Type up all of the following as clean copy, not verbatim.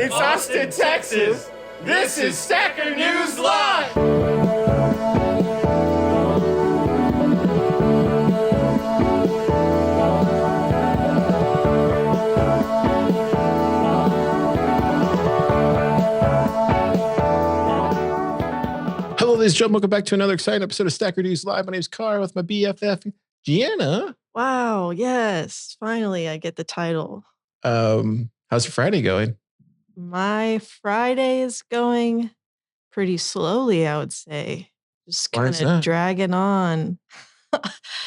It's Austin, Texas. This is Stacker News Live. Hello, ladies and gentlemen. Welcome back to another exciting episode of Stacker News Live. My name is Car with my BFF, Gianna. Wow, yes. Finally, I get the title. How's your Friday going? My Friday is going pretty slowly, I would say. Just Why is kind that? of dragging on.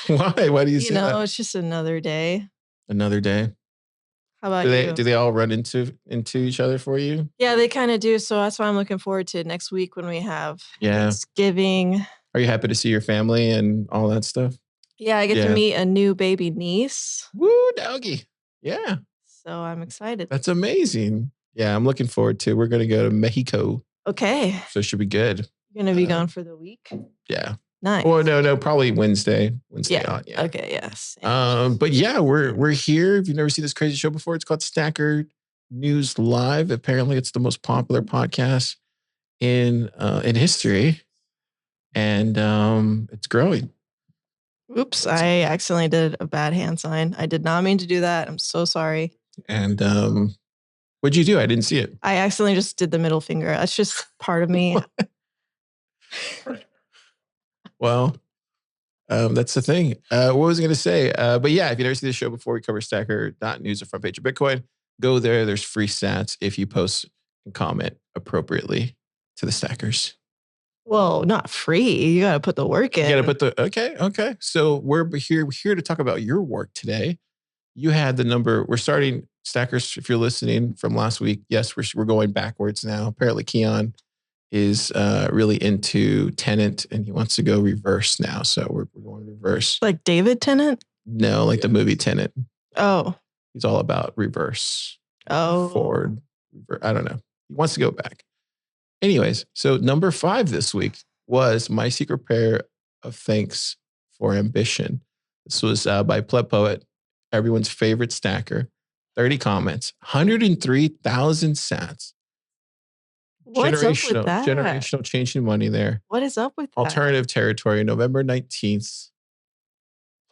Why? Why do you say that? It's just another day. Another day. How about Do you? they all run into each other for you? Yeah, they kind of do. So that's why I'm looking forward to next week when we have Thanksgiving. Are you happy to see your family and all that stuff? Yeah, I get to meet a new baby niece. Woo, doggy. Yeah. So I'm excited. That's amazing. Yeah, I'm looking forward to it. We're going to go to Mexico. Okay. So it should be good. You're going to be gone for the week? Yeah. Nice. Well, no, probably Wednesday. Yeah. Yeah. Okay, yes. But yeah, we're here. If you've never seen this crazy show before, it's called Stacker News Live. Apparently, it's the most popular podcast in history, and it's growing. Oops, I accidentally did a bad hand sign. I did not mean to do that. I'm so sorry. And what'd you do? I didn't see it. I accidentally just did the middle finger. That's just part of me. Well, that's the thing. What was I going to say? But yeah, if you never seen the show before, we cover Stacker.news, the front page of Bitcoin. Go there. There's free stats if you post and comment appropriately to the stackers. Whoa, not free. You got to put the work in. You got to put okay. So we're here to talk about your work today. You had the number. We're starting stackers. If you're listening from last week, yes, we're going backwards now. Apparently, Keyan is really into Tenet, and he wants to go reverse now. So we're going reverse. Like David Tennant? No, like the movie Tenet. Oh. He's all about reverse. Oh. Forward. I don't know. He wants to go back. Anyways, so number 5 this week was My Secret Prayer of Thanks for Ambition. This was by PlebPoet, everyone's favorite stacker. 30 comments, 103,000 sats. What's up with that? Generational changing money there. What is up with that? Alternative territory, November 19th.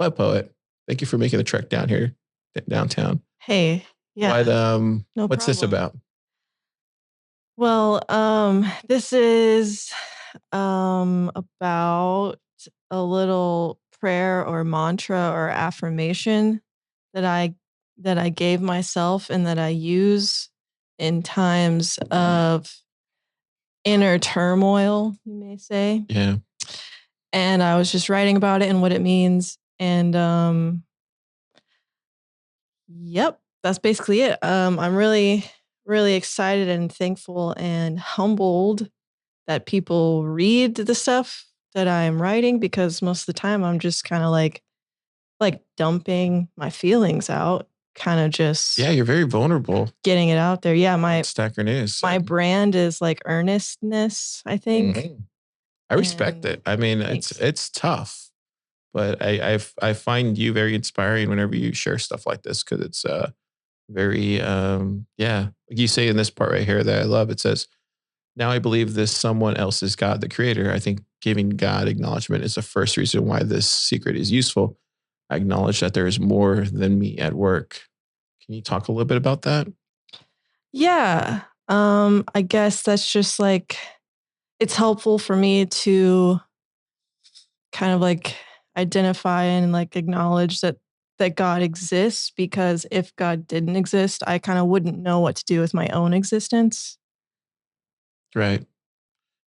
PlebPoet, thank you for making the trek down here, downtown. Hey, yeah. But what's this about? Well, this is about a little prayer or mantra or affirmation that I gave myself and that I use in times of inner turmoil, you may say. Yeah. And I was just writing about it and what it means. And yep, that's basically it. I'm really, really excited and thankful and humbled that people read the stuff that I'm writing, because most of the time I'm just kind of like dumping my feelings out, kind of just you're very vulnerable, getting it out there. Yeah, my Stacker News. My brand is like earnestness, I think. Mm-hmm. I respect it. I mean, it's tough, but I find you very inspiring whenever you share stuff like this, because it's very like you say in this part right here that I love. It says, "Now I believe this someone else is God, the creator. I think giving God acknowledgement is the first reason why this secret is useful. I acknowledge that there is more than me at work." Can you talk a little bit about that? Yeah. I guess that's just like, it's helpful for me to kind of like identify and like acknowledge that God exists, because if God didn't exist, I kind of wouldn't know what to do with my own existence. Right.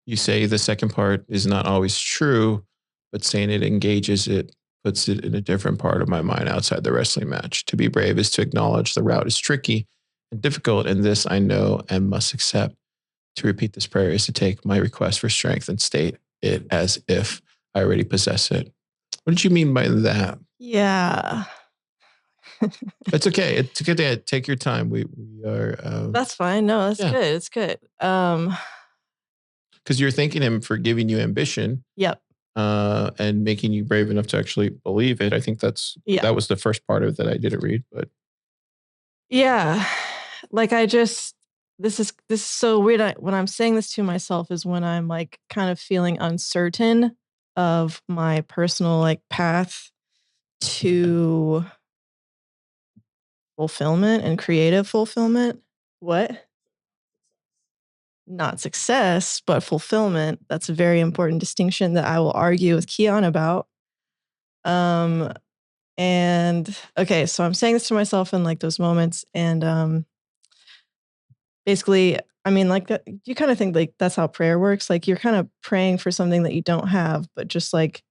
You say the second part is not always true, but saying it engages it, puts it in a different part of my mind outside the wrestling match. To be brave is to acknowledge the route is tricky and difficult, and this I know and must accept. To repeat this prayer is to take my request for strength and state it as if I already possess it. What did you mean by that? Yeah. It's okay. It's good to take your time. We are. That's fine. No, that's good. It's good. Because you're thanking him for giving you ambition. Yep. And making you brave enough to actually believe it. I think that was the first part of it that I didn't read, but yeah, like I just this is so weird. When I'm saying this to myself is when I'm like kind of feeling uncertain of my personal like path to fulfillment and creative fulfillment. What? Not success, but fulfillment. That's a very important distinction that I will argue with Keyan about. And okay, so I'm saying this to myself in like those moments, and basically, I mean, like you kind of think like that's how prayer works. Like you're kind of praying for something that you don't have, but just like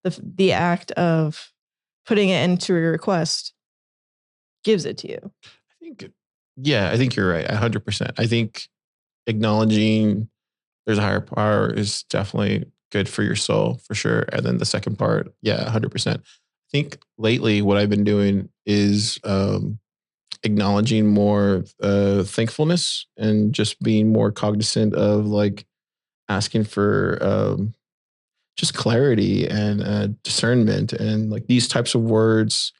the act of putting it into a request gives it to you. I think you're right. 100%. I think acknowledging there's a higher power is definitely good for your soul for sure. And then the second part, 100%. I think lately what I've been doing is acknowledging more thankfulness and just being more cognizant of like asking for just clarity and discernment and like these types of words,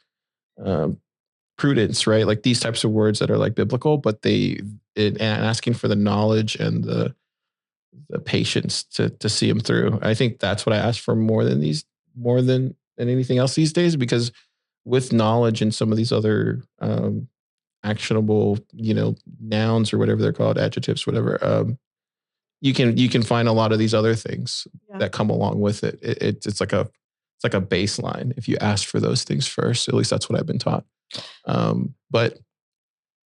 prudence, right? Like these types of words that are like biblical, but and asking for the knowledge and the patience to see them through. I think that's what I ask for more than anything else these days, because with knowledge and some of these other actionable, nouns or whatever they're called, adjectives, whatever, you can find a lot of these other things that come along with it. It's like a baseline if you ask for those things first. At least that's what I've been taught. But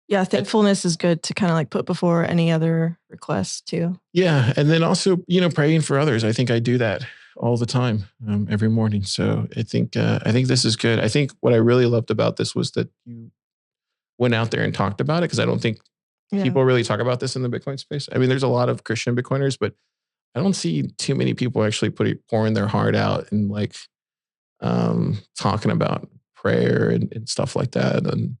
yeah, thankfulness is good to kind of like put before any other requests too. Yeah, and then also praying for others. I think I do that all the time, every morning. So I think this is good. I think what I really loved about this was that you went out there and talked about it, because I don't think people really talk about this in the Bitcoin space. I mean, there's a lot of Christian Bitcoiners, but I don't see too many people actually pouring their heart out and like talking about prayer and stuff like that. And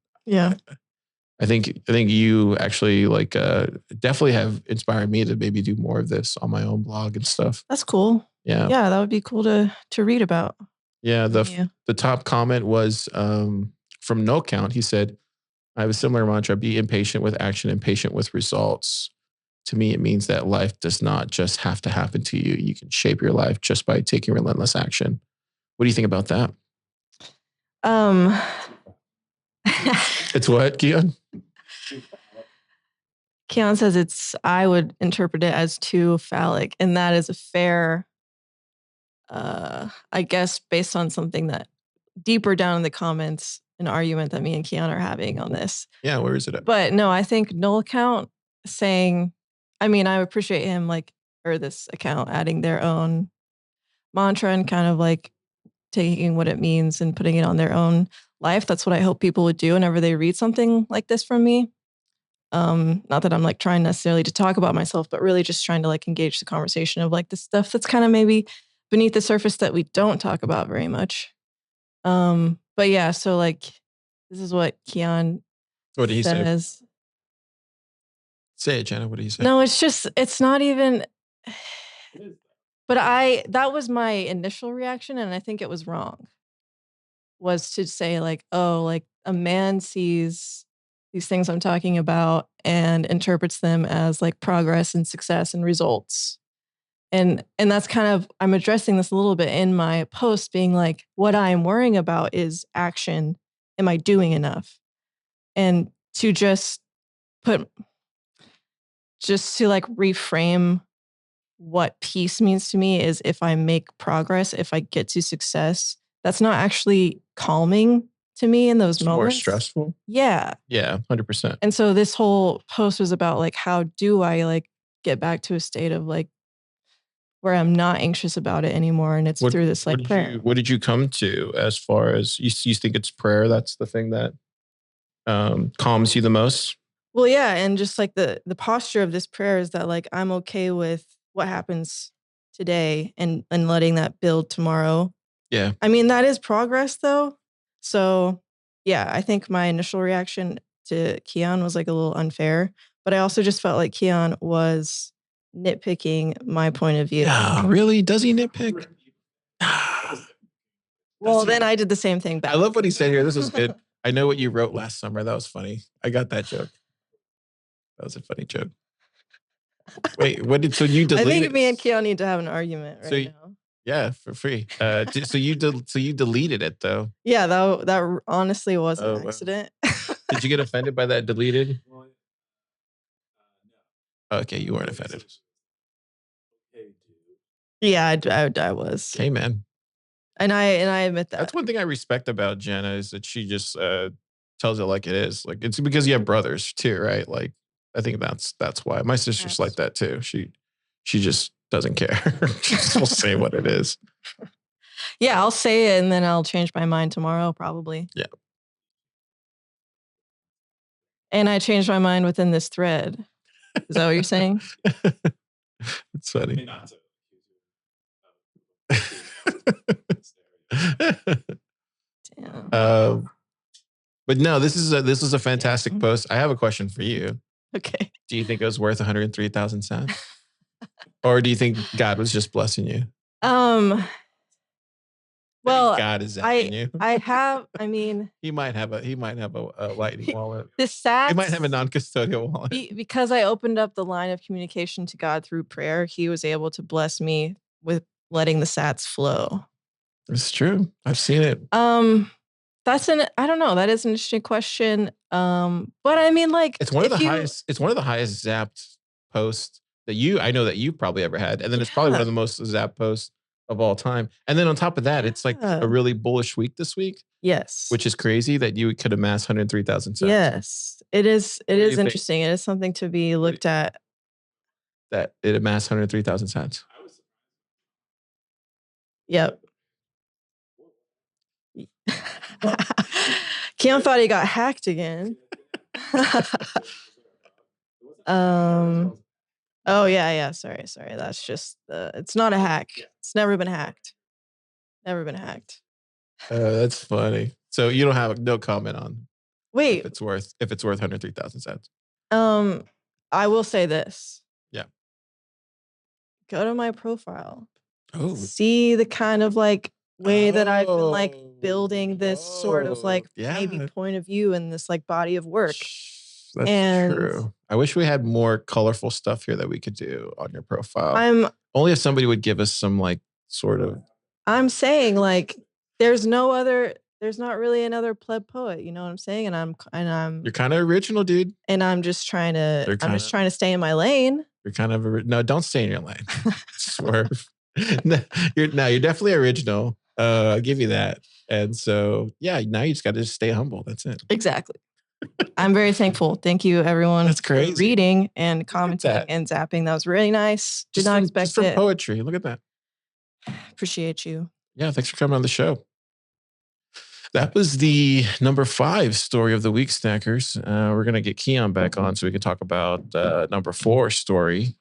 I think you actually like definitely have inspired me to maybe do more of this on my own blog and stuff. That's cool. Yeah, that would be cool to read about. Yeah, the top comment was from No Count. He said, "I have a similar mantra: be impatient with action and patient with results. To me, it means that life does not just have to happen to you. You can shape your life just by taking relentless action." What do you think about that? It's what, Keyan? Keyan says I would interpret it as too phallic, and that is a fair, I guess, based on something that deeper down in the comments, an argument that me and Keyan are having on this. Yeah, where is it at? But no, I think Null Count saying, I mean, I appreciate him or this account adding their own mantra and kind of like taking what it means and putting it on their own life. That's what I hope people would do whenever they read something like this from me. Not that I'm like trying necessarily to talk about myself, but really just trying to like engage the conversation of like the stuff that's kind of maybe beneath the surface that we don't talk about very much. But yeah, so like this is what Keyan What did he says. say? Say it, Jenna. What did he say? No, it's not even. But that was my initial reaction, and I think it was wrong. Was to say like, oh, like a man sees these things I'm talking about and interprets them as like progress and success and results. And that's kind of, I'm addressing this a little bit in my post, being like, what I'm worrying about is action. Am I doing enough? And to just like reframe what peace means to me is if I make progress, if I get to success, that's not actually calming to me in those moments. More stressful. Yeah. Yeah, 100%. And so this whole post was about like, how do I like get back to a state of like where I'm not anxious about it anymore, and it's through this like prayer. What did you come to as far as you think it's prayer? That's the thing that calms you the most? Well, yeah, and just like the posture of this prayer is that like I'm okay with what happens today and letting that build tomorrow. Yeah. I mean, that is progress though. So yeah, I think my initial reaction to Keyan was like a little unfair, but I also just felt like Keyan was nitpicking my point of view. Yeah, really? Does he nitpick? Well, then I did the same thing back. I love what he said here. This is good. I know what you wrote last summer. That was funny. I got that joke. That was a funny joke. Wait, what did so you I deleted? think me and Keyan need to have an argument right now. Yeah, for free. So you deleted it though. Yeah, that honestly was an Oh, wow. accident. Did you get offended by that deleted? Okay, you weren't offended. Yeah, I was. Okay, man. And I admit that. That's one thing I respect about Jenna is that she just tells it like it is. Like it's because you have brothers too, right? Like I think that's why. My sister's like that too. She just doesn't care. She'll say what it is. Yeah, I'll say it and then I'll change my mind tomorrow, probably. Yeah. And I changed my mind within this thread. Is that what you're saying? It's funny. But no, this is a fantastic post. I have a question for you. Okay. Do you think it was worth 103,000 cents? Or do you think God was just blessing you? Well, God is zapping you. I mean, he might have a lightning wallet. The stats, he might have a non-custodial wallet. Because I opened up the line of communication to God through prayer, he was able to bless me with letting the sats flow. It's true. I've seen it. I don't know. That is an interesting question. But I mean, like, it's one of the highest zapped posts that I know that you've probably ever had. And then it's probably one of the most zapped posts of all time. And then on top of that, it's like a really bullish week this week. Yes. Which is crazy that you could amass 103,000 cents. Yes. It is interesting. It is something to be looked at. That it amassed 103,000 cents. Yep. Keyan thought he got hacked again. Oh yeah. Sorry. That's just it's not a hack. It's never been hacked. Never been hacked. That's funny. So you don't have no comment on if it's worth 103,000 cents. I will say this. Yeah. Go to my profile. Oh. See the kind of like way that I've been like building this sort of like maybe point of view in this like body of work. That's true. I wish we had more colorful stuff here that we could do on your profile. Only if somebody would give us some like sort of. I'm saying like there's not really another PlebPoet, you know what I'm saying? And I'm You're kind of original, dude. And I'm just trying to stay in my lane. You're kind of no, don't stay in your lane. Swerve. You're definitely original. I'll give you that. And so yeah, now you just got to stay humble. That's it. Exactly. I'm very thankful. Thank you, everyone. That's crazy. For reading and commenting and zapping. That was really nice. Did not expect it. Poetry. Look at that. Appreciate you. Yeah, thanks for coming on the show. That was the number 5 story of the week, Stackers. We're going to get Keyan back on so we can talk about number 4 story,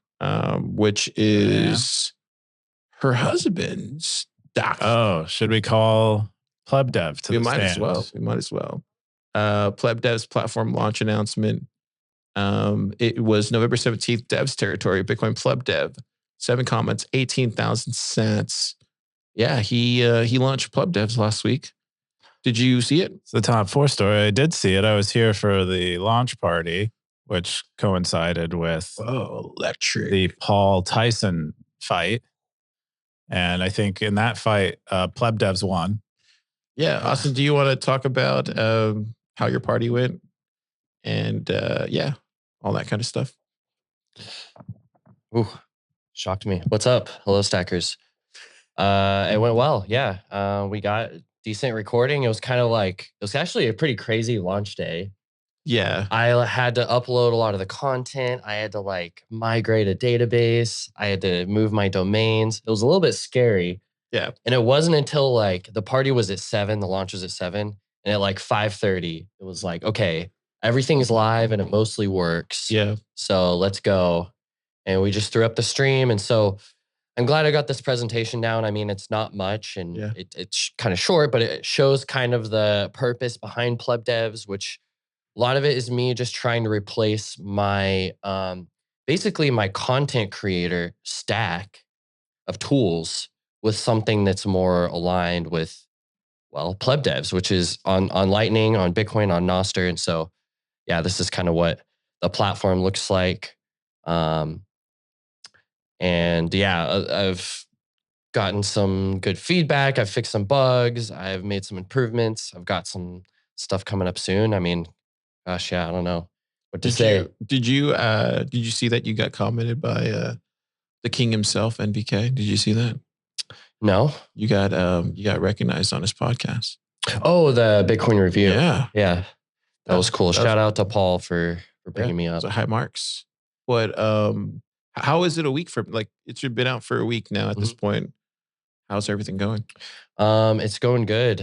which is her husband's doc. Oh, should we call PlebDev to the stand? We might as well. PlebDevs platform launch announcement. It was November 17th, devs territory, Bitcoin PlebDev. 7 comments, 18,000 cents. Yeah, he launched PlebDevs last week. Did you see it? It's the top 4 story. I did see it. I was here for the launch party, which coincided with the Paul Tyson fight. And I think in that fight, PlebDevs won. Yeah. Austin, do you want to talk about how your party went? And all that kind of stuff. Ooh, shocked me. What's up? Hello, Stackers. It went well. Yeah. We got decent recording. It was actually a pretty crazy launch day. Yeah. I had to upload a lot of the content. I had to migrate a database. I had to move my domains. It was a little bit scary. Yeah. And it wasn't until the party was at 7, the launch was at 7. And at 5:30, it was okay, everything's live and it mostly works. Yeah. So let's go. And we just threw up the stream. And so I'm glad I got this presentation down. I mean, it's not much and it's kind of short, but it shows kind of the purpose behind PlebDevs, which a lot of it is me just trying to replace my, basically my content creator stack of tools with something that's more aligned with, PlebDevs, which is on Lightning, on Bitcoin, on Nostr. And so, yeah, this is kind of what the platform looks like. And yeah, I've gotten some good feedback. I've fixed some bugs. I've made some improvements. I've got some stuff coming up soon. I mean, gosh, yeah, I don't know what to say. Did you see that you got commented by the king himself, NBK? Did you see that? No. You got recognized on his podcast. Oh, the Bitcoin review. Yeah. That was cool. Shout out to Paul for bringing me up. So high marks. What how is it a week from, like, it's been out for a week now at this point? How's everything going? It's going good.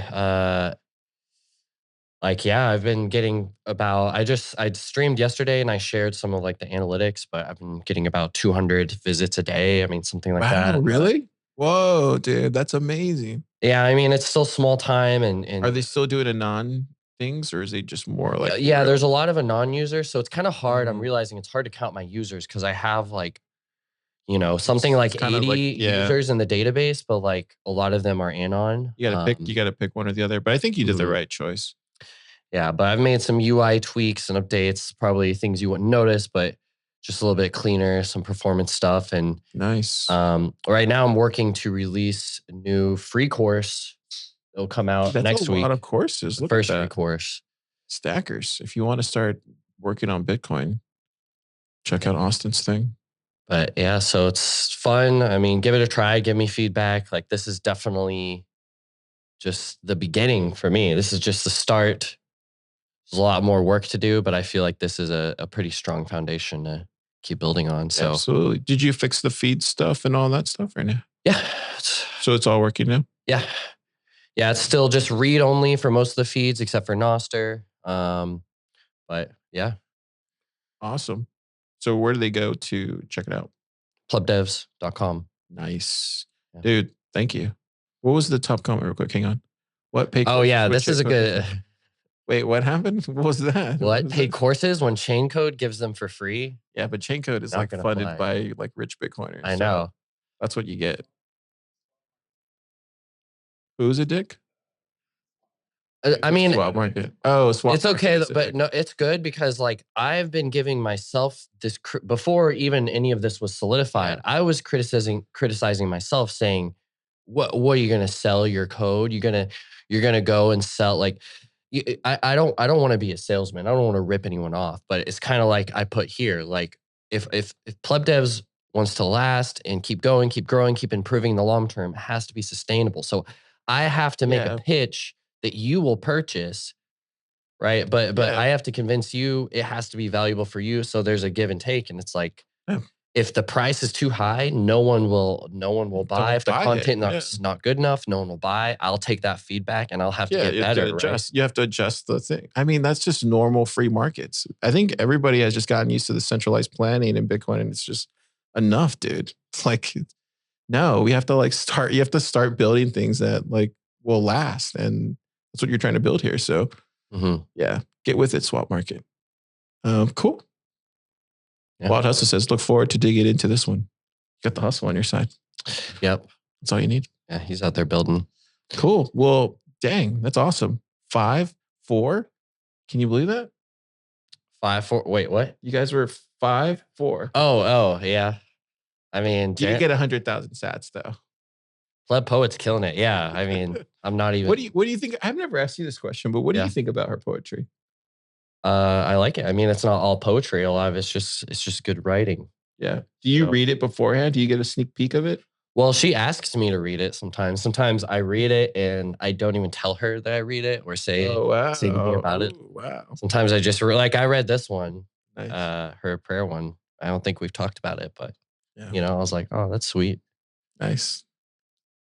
Like, yeah, I've been getting about, I streamed yesterday and I shared some of like the analytics, but I've been getting about 200 visits a day. I mean, something like that. Wow, really? Whoa, dude, that's amazing. Yeah, I mean, it's still small time and are they still doing anon things, or is it just more like yeah, there's a lot of anon users, so it's kind of hard. I'm realizing it's hard to count my users because I have like, you know, something like 80 users in the database, but like a lot of them are anon. You gotta pick one or the other. But I think you did the right choice. Yeah, but I've made some UI tweaks and updates, probably things you wouldn't notice, but just a little bit cleaner, some performance stuff. And nice. Right now I'm working to release a new free course. It'll come out next week. That's a lot of courses. The first free course. Stackers. If you want to start working on Bitcoin, check out Austin's thing. But yeah, so it's fun. I mean, give it a try. Give me feedback. Like, this is definitely just the beginning for me. This is just the start. There's a lot more work to do, but I feel like this is a pretty strong foundation to keep building on. So absolutely. Did you fix the feed stuff and all that stuff right now? Yeah. So it's all working now? Yeah. Yeah, it's still just read only for most of the feeds except for Nostr. But yeah. Awesome. So where do they go to check it out? PlebDevs.com. Nice. Yeah. Dude, thank you. What was the top comment real quick? Hang on. What paid Oh, yeah, this is a good... Wait, what happened? What was that? What? Paid courses when chain code gives them for free? Yeah, but chain code is like funded by like rich Bitcoiners. I know. So that's what you get. Who's a dick? I mean, swap market. Oh, swap. It's okay, but no, it's good because like I've been giving myself this before even any of this was solidified. Yeah. I was criticizing myself, saying, "What are you gonna sell your code? You're gonna go and sell like." I don't want to be a salesman. I don't want to rip anyone off, but it's kind of like I put here, like if PlebDevs wants to last and keep going, keep growing, keep improving in the long term, it has to be sustainable. So I have to make a pitch that you will purchase, right? But I have to convince you it has to be valuable for you. So there's a give and take, and it's like if the price is too high, no one will buy. If the content is not good enough, no one will buy. I'll take that feedback and I'll have to get better. Right? You have to adjust the thing. I mean, that's just normal free markets. I think everybody has just gotten used to the centralized planning in Bitcoin, and it's just enough, dude. It's like, no, we have to like start. You have to start building things that like will last, and that's what you're trying to build here. So, yeah, get with it, swap market. Cool. Yeah. Wild Hustle says, look forward to digging into this one. You got the hustle on your side. Yep. That's all you need. Yeah, he's out there building. Cool. Well, dang, that's awesome. 5-4. Can you believe that? 5-4. Wait, what? You guys were 5-4. Oh, yeah. I mean, you didn't get 100,000 sats though. PlebPoet's killing it. Yeah. I mean, I'm not even. What do you think? I've never asked you this question, but what do you think about her poetry? I like it. I mean, it's not all poetry. A lot of it's just good writing. Yeah. Do you read it beforehand? Do you get a sneak peek of it? Well, she asks me to read it sometimes. Sometimes I read it and I don't even tell her that I read it or say anything about it. Wow. Sometimes I just like I read this one, her prayer one. I don't think we've talked about it, but you know, I was like, oh, that's sweet. Nice.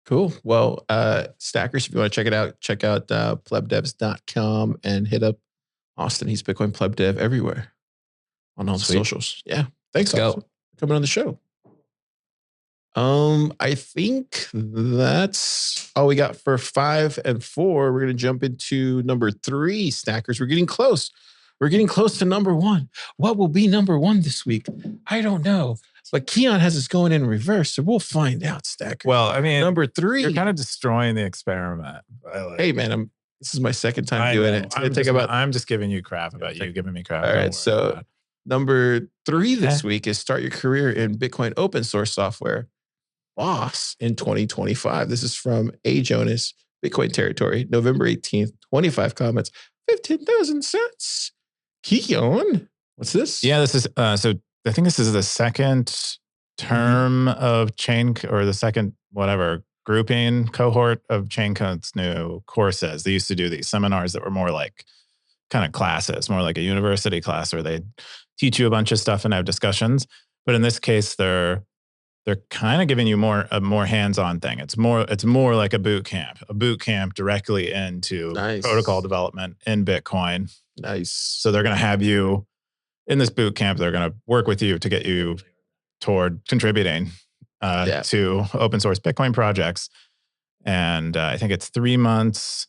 Cool. Well, Stackers, if you want to check it out, check out plebdevs.com and hit up Austin. He's Bitcoin Pleb Dev everywhere on all the socials. Yeah. Thanks, Austin, for coming on the show. I think that's all we got for 5 and 4. We're going to jump into number 3, Stackers. We're getting close. We're getting close to number 1. What will be number 1 this week? I don't know. But Keyan has us going in reverse, so we'll find out, Stackers. Well, I mean, number 3. You're kind of destroying the experiment. Hey, man, this is my second time doing it. I'm just giving you crap about you giving me crap. All right, so Number 3 this week is start your career in Bitcoin open source software. Boss in 2025. This is from A. Jonas, Bitcoin Territory, November 18th, 25 comments, 15,000 cents. Keyan, what's this? Yeah, this is, so I think this is the second term of Chain, or the second, whatever, grouping cohort of Chaincode's new courses. They used to do these seminars that were more like kind of classes, more like a university class where they teach you a bunch of stuff and have discussions. But in this case, they're kind of giving you a more hands-on thing. It's more like a boot camp directly into protocol development in Bitcoin. Nice. So they're going to have you in this boot camp. They're going to work with you to get you toward contributing to open source Bitcoin projects. And I think it's 3 months,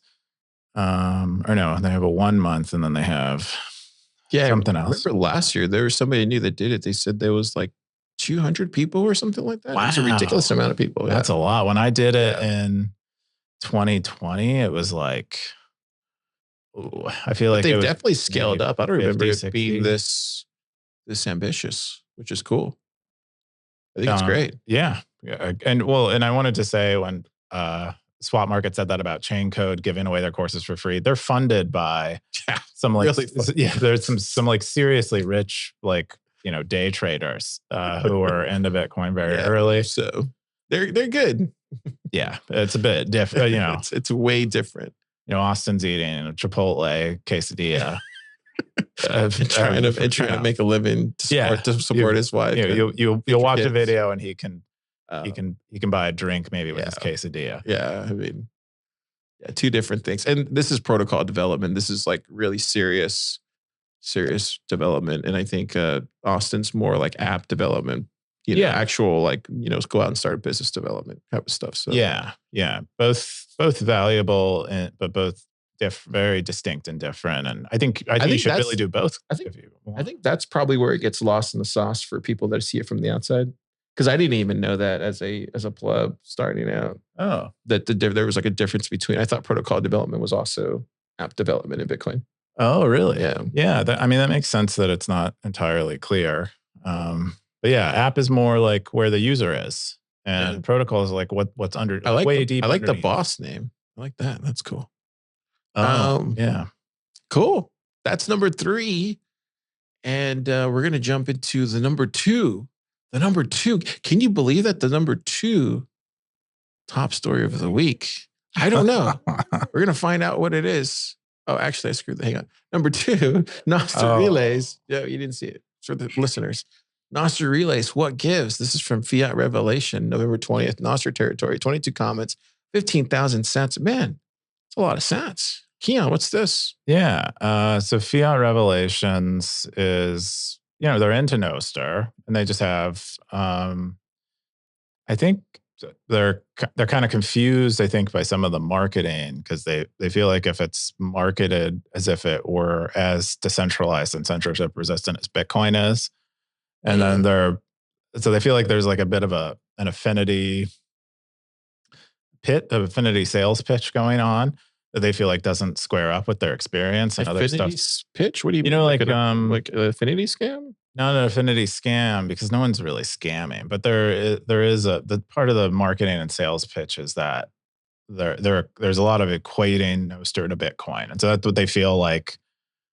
or no, they have a 1 month, and then they have something else. I remember last year there was somebody I knew that did it. They said there was like 200 people or something like that. Wow. It's a ridiculous amount of people. That's a lot. When I did it in 2020, it was like, I feel like they've definitely scaled up. I don't remember it being 60. this ambitious, which is cool. I think it's great. Yeah. And I wanted to say, when Swap Market said that about Chaincode giving away their courses for free, they're funded by some like, there's some like seriously rich, like, day traders who were into Bitcoin very early. So they're good. Yeah, it's a bit different. It's way different. Austin's eating a Chipotle quesadilla. trying to make a living to support his wife. You'll watch a video and he can buy a drink maybe with his quesadilla. Yeah, I mean, two different things. And this is protocol development. This is like really serious development. And I think Austin's more like app development. Actual like go out and start business development type of stuff. So both valuable, but both very distinct and different. And I think you should really do both. I think that's probably where it gets lost in the sauce for people that see it from the outside. Because I didn't even know that as a pleb starting out. Oh, that there was like a difference between. I thought protocol development was also app development in Bitcoin. Oh, really? Yeah. That makes sense that it's not entirely clear. But yeah, app is more like where the user is, and protocol is like what's under. I like way deep. I like the boss name. I like that. That's cool. Yeah, cool. That's number 3, and we're gonna jump into the number 2. The number 2. Can you believe that the number 2 top story of the week? I don't know. We're gonna find out what it is. Oh, actually, I screwed. Hang on. Number 2, Nostr relays. Yeah, you didn't see it. For the listeners. Nostr relays, what gives? This is from Fiat Revelation, November 20th, Nostr Territory, 22 comments, 15,000 cents. Man, it's a lot of cents. Keyan, what's this? Yeah. So Fiat Revelations is, they're into Nostr, and they just have, I think they're kind of confused, I think, by some of the marketing, because they feel like if it's marketed as if it were as decentralized and censorship resistant as Bitcoin is, and then they feel like there's like a bit of an affinity sales pitch going on that they feel like doesn't square up with their experience and affinity other stuff. Pitch? What do you mean? Like an affinity scam? Not an affinity scam, because no one's really scamming, but there is the part of the marketing and sales pitch is that there's a lot of equating Nostr to Bitcoin, and so that's what they feel like.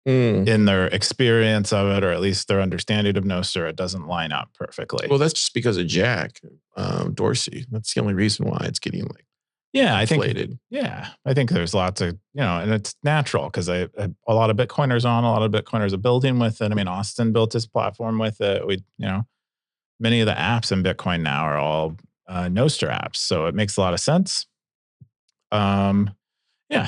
In their experience of it, or at least their understanding of Nostr, it doesn't line up perfectly. Well, that's just because of Jack Dorsey. That's the only reason why it's getting like inflated. I think there's lots of, and it's natural because a lot of Bitcoiners are building with it. I mean, Austin built his platform with it. Many of the apps in Bitcoin now are all Nostr apps, so it makes a lot of sense.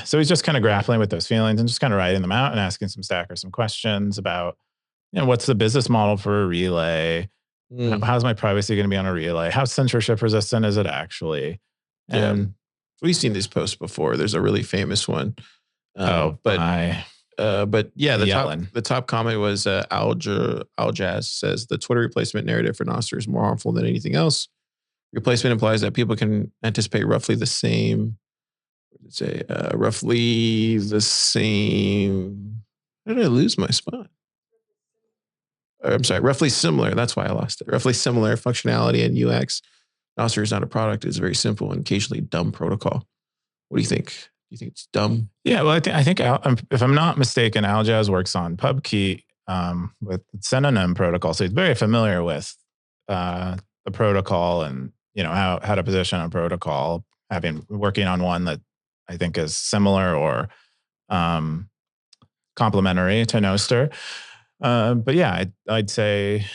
So he's just kind of grappling with those feelings and just kind of writing them out and asking some stackers some questions about, what's the business model for a relay? How's my privacy going to be on a relay? How censorship resistant is it actually? And we've seen these posts before. There's a really famous one. The top comment was Aljaz says the Twitter replacement narrative for Nostr is more harmful than anything else. Replacement implies that people can anticipate roughly the same. Roughly the same. How did I lose my spot? I'm sorry, roughly similar. That's why I lost it. Roughly similar functionality and UX. Nostr is not a product. It's a very simple and occasionally dumb protocol. What do you think? Do you think it's dumb? Yeah, well, I think if I'm not mistaken, Aljaz works on PubKey with synonym protocol, so he's very familiar with the protocol and how to position a protocol. Having working on one that I think is similar or complementary to Nostr. But yeah, I'd say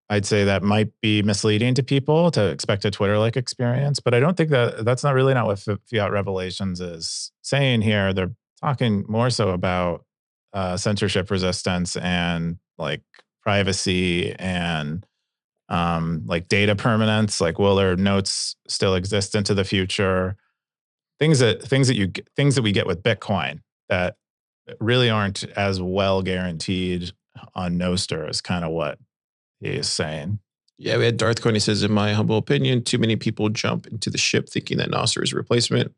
that might be misleading to people to expect a Twitter-like experience. But I don't think that's not what Fiat Revelations is saying here. They're talking more so about censorship resistance and like privacy and like data permanence. Like, will their notes still exist into the future? Things that we get with Bitcoin that really aren't as well guaranteed on Nostr is kind of what he is saying. Yeah, we had Darth Coin. He says, in my humble opinion, too many people jump into the ship thinking that Nostr is a replacement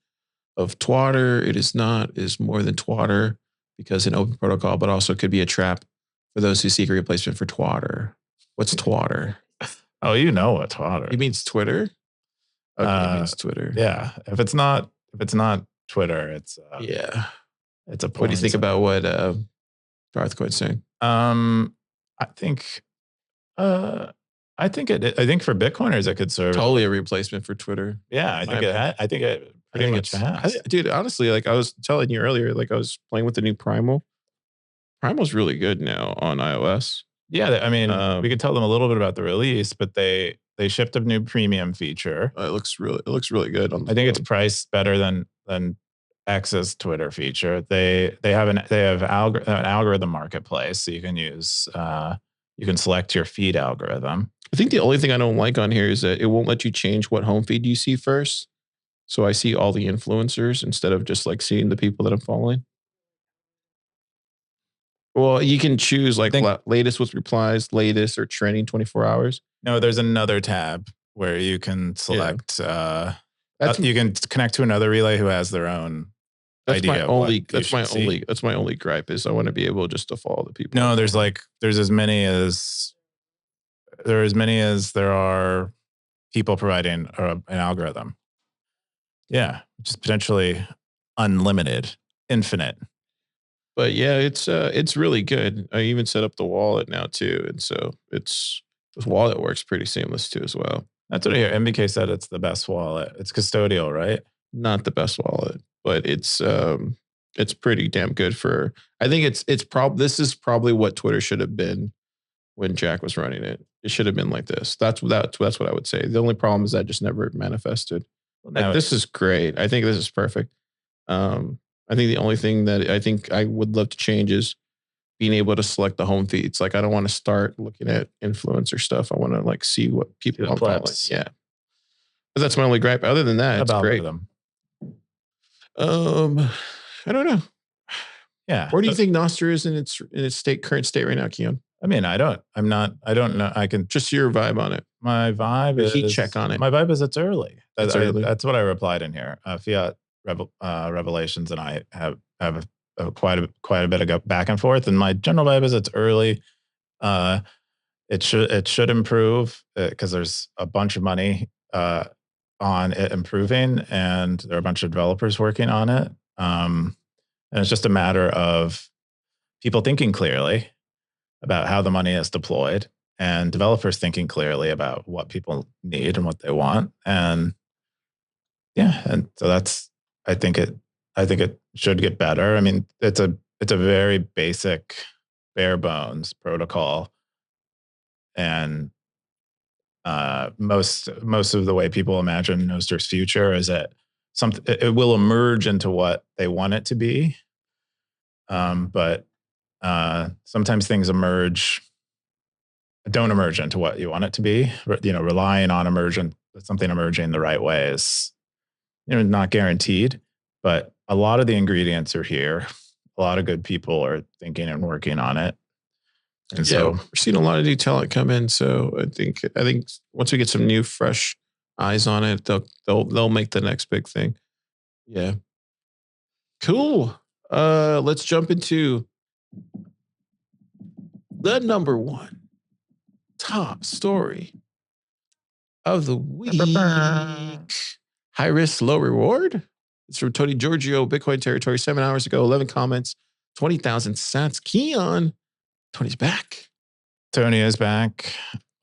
of Twatter. It is not. It is more than Twatter because an open protocol, but also could be a trap for those who seek a replacement for Twatter. What's Twatter? Oh, you know what Twatter. He means Twitter? Okay, it means Twitter. Yeah. If it's not Twitter, it's it's a. What do you think about what Darth Coin's saying? I think for Bitcoiners it could serve totally a replacement for Twitter. Yeah, I think it pretty much has. Dude, honestly, like I was telling you earlier, like I was playing with the new Primal. Primal's really good now on iOS. Yeah, I mean, we could tell them a little bit about the release, but they shipped a new premium feature. It looks really good. I think it's priced better than X's Twitter feature. They have an algorithm marketplace, so you can use you can select your feed algorithm. I think the only thing I don't like on here is that it won't let you change what home feed you see first. So I see all the influencers instead of just like seeing the people that I'm following. Well, you can choose like latest with replies, latest or trending 24 hours. No, there's another tab where you can select. You can connect to another relay who has their own. That's my only gripe is I want to be able just to follow the people. No, there's as many as there are people providing an algorithm. Yeah, which is potentially unlimited, infinite. But yeah, it's really good. I even set up the wallet now too, and so this wallet works pretty seamless too as well. That's what I hear. MBK said it's the best wallet. It's custodial, right? Not the best wallet, but it's pretty damn good for. I think this is probably what Twitter should have been when Jack was running it. It should have been like this. That's what I would say. The only problem is that just never manifested. Like, this is great. I think this is perfect. I think the only thing that I think I would love to change is being able to select the home feeds. Like I don't want to start looking at influencer stuff. I want to like see what people are following. Yeah. But that's my only gripe. Other than that, it's great. I don't know. Yeah. Where do you think Nostr is in its current state right now, Keyan? I mean, I don't know. I can just your vibe on it. My vibe is heat check on it. My vibe is it's early. That's early. That's what I replied in here. Fiat Revelations and I have quite a bit of back and forth, and my general vibe is it's early. It should improve because there's a bunch of money on it improving, and there are a bunch of developers working on it. And it's just a matter of people thinking clearly about how the money is deployed, and developers thinking clearly about what people need and what they want. And yeah, and so I think it should get better. I mean, it's a very basic, bare bones protocol, and most of the way people imagine Nostr's future is that it will emerge into what they want it to be, but sometimes things don't emerge into what you want it to be. Relying on something emerging the right way is not guaranteed, but a lot of the ingredients are here. A lot of good people are thinking and working on it. And so we're seeing a lot of new talent come in. So I think once we get some new, fresh eyes on it, they'll make the next big thing. Yeah. Cool. Let's jump into the number one top story of the week. High risk, low reward. It's from Tony Giorgio, Bitcoin Territory, 7 hours ago, 11 comments, 20,000 sats. Keyan, Tony's back. Tony is back.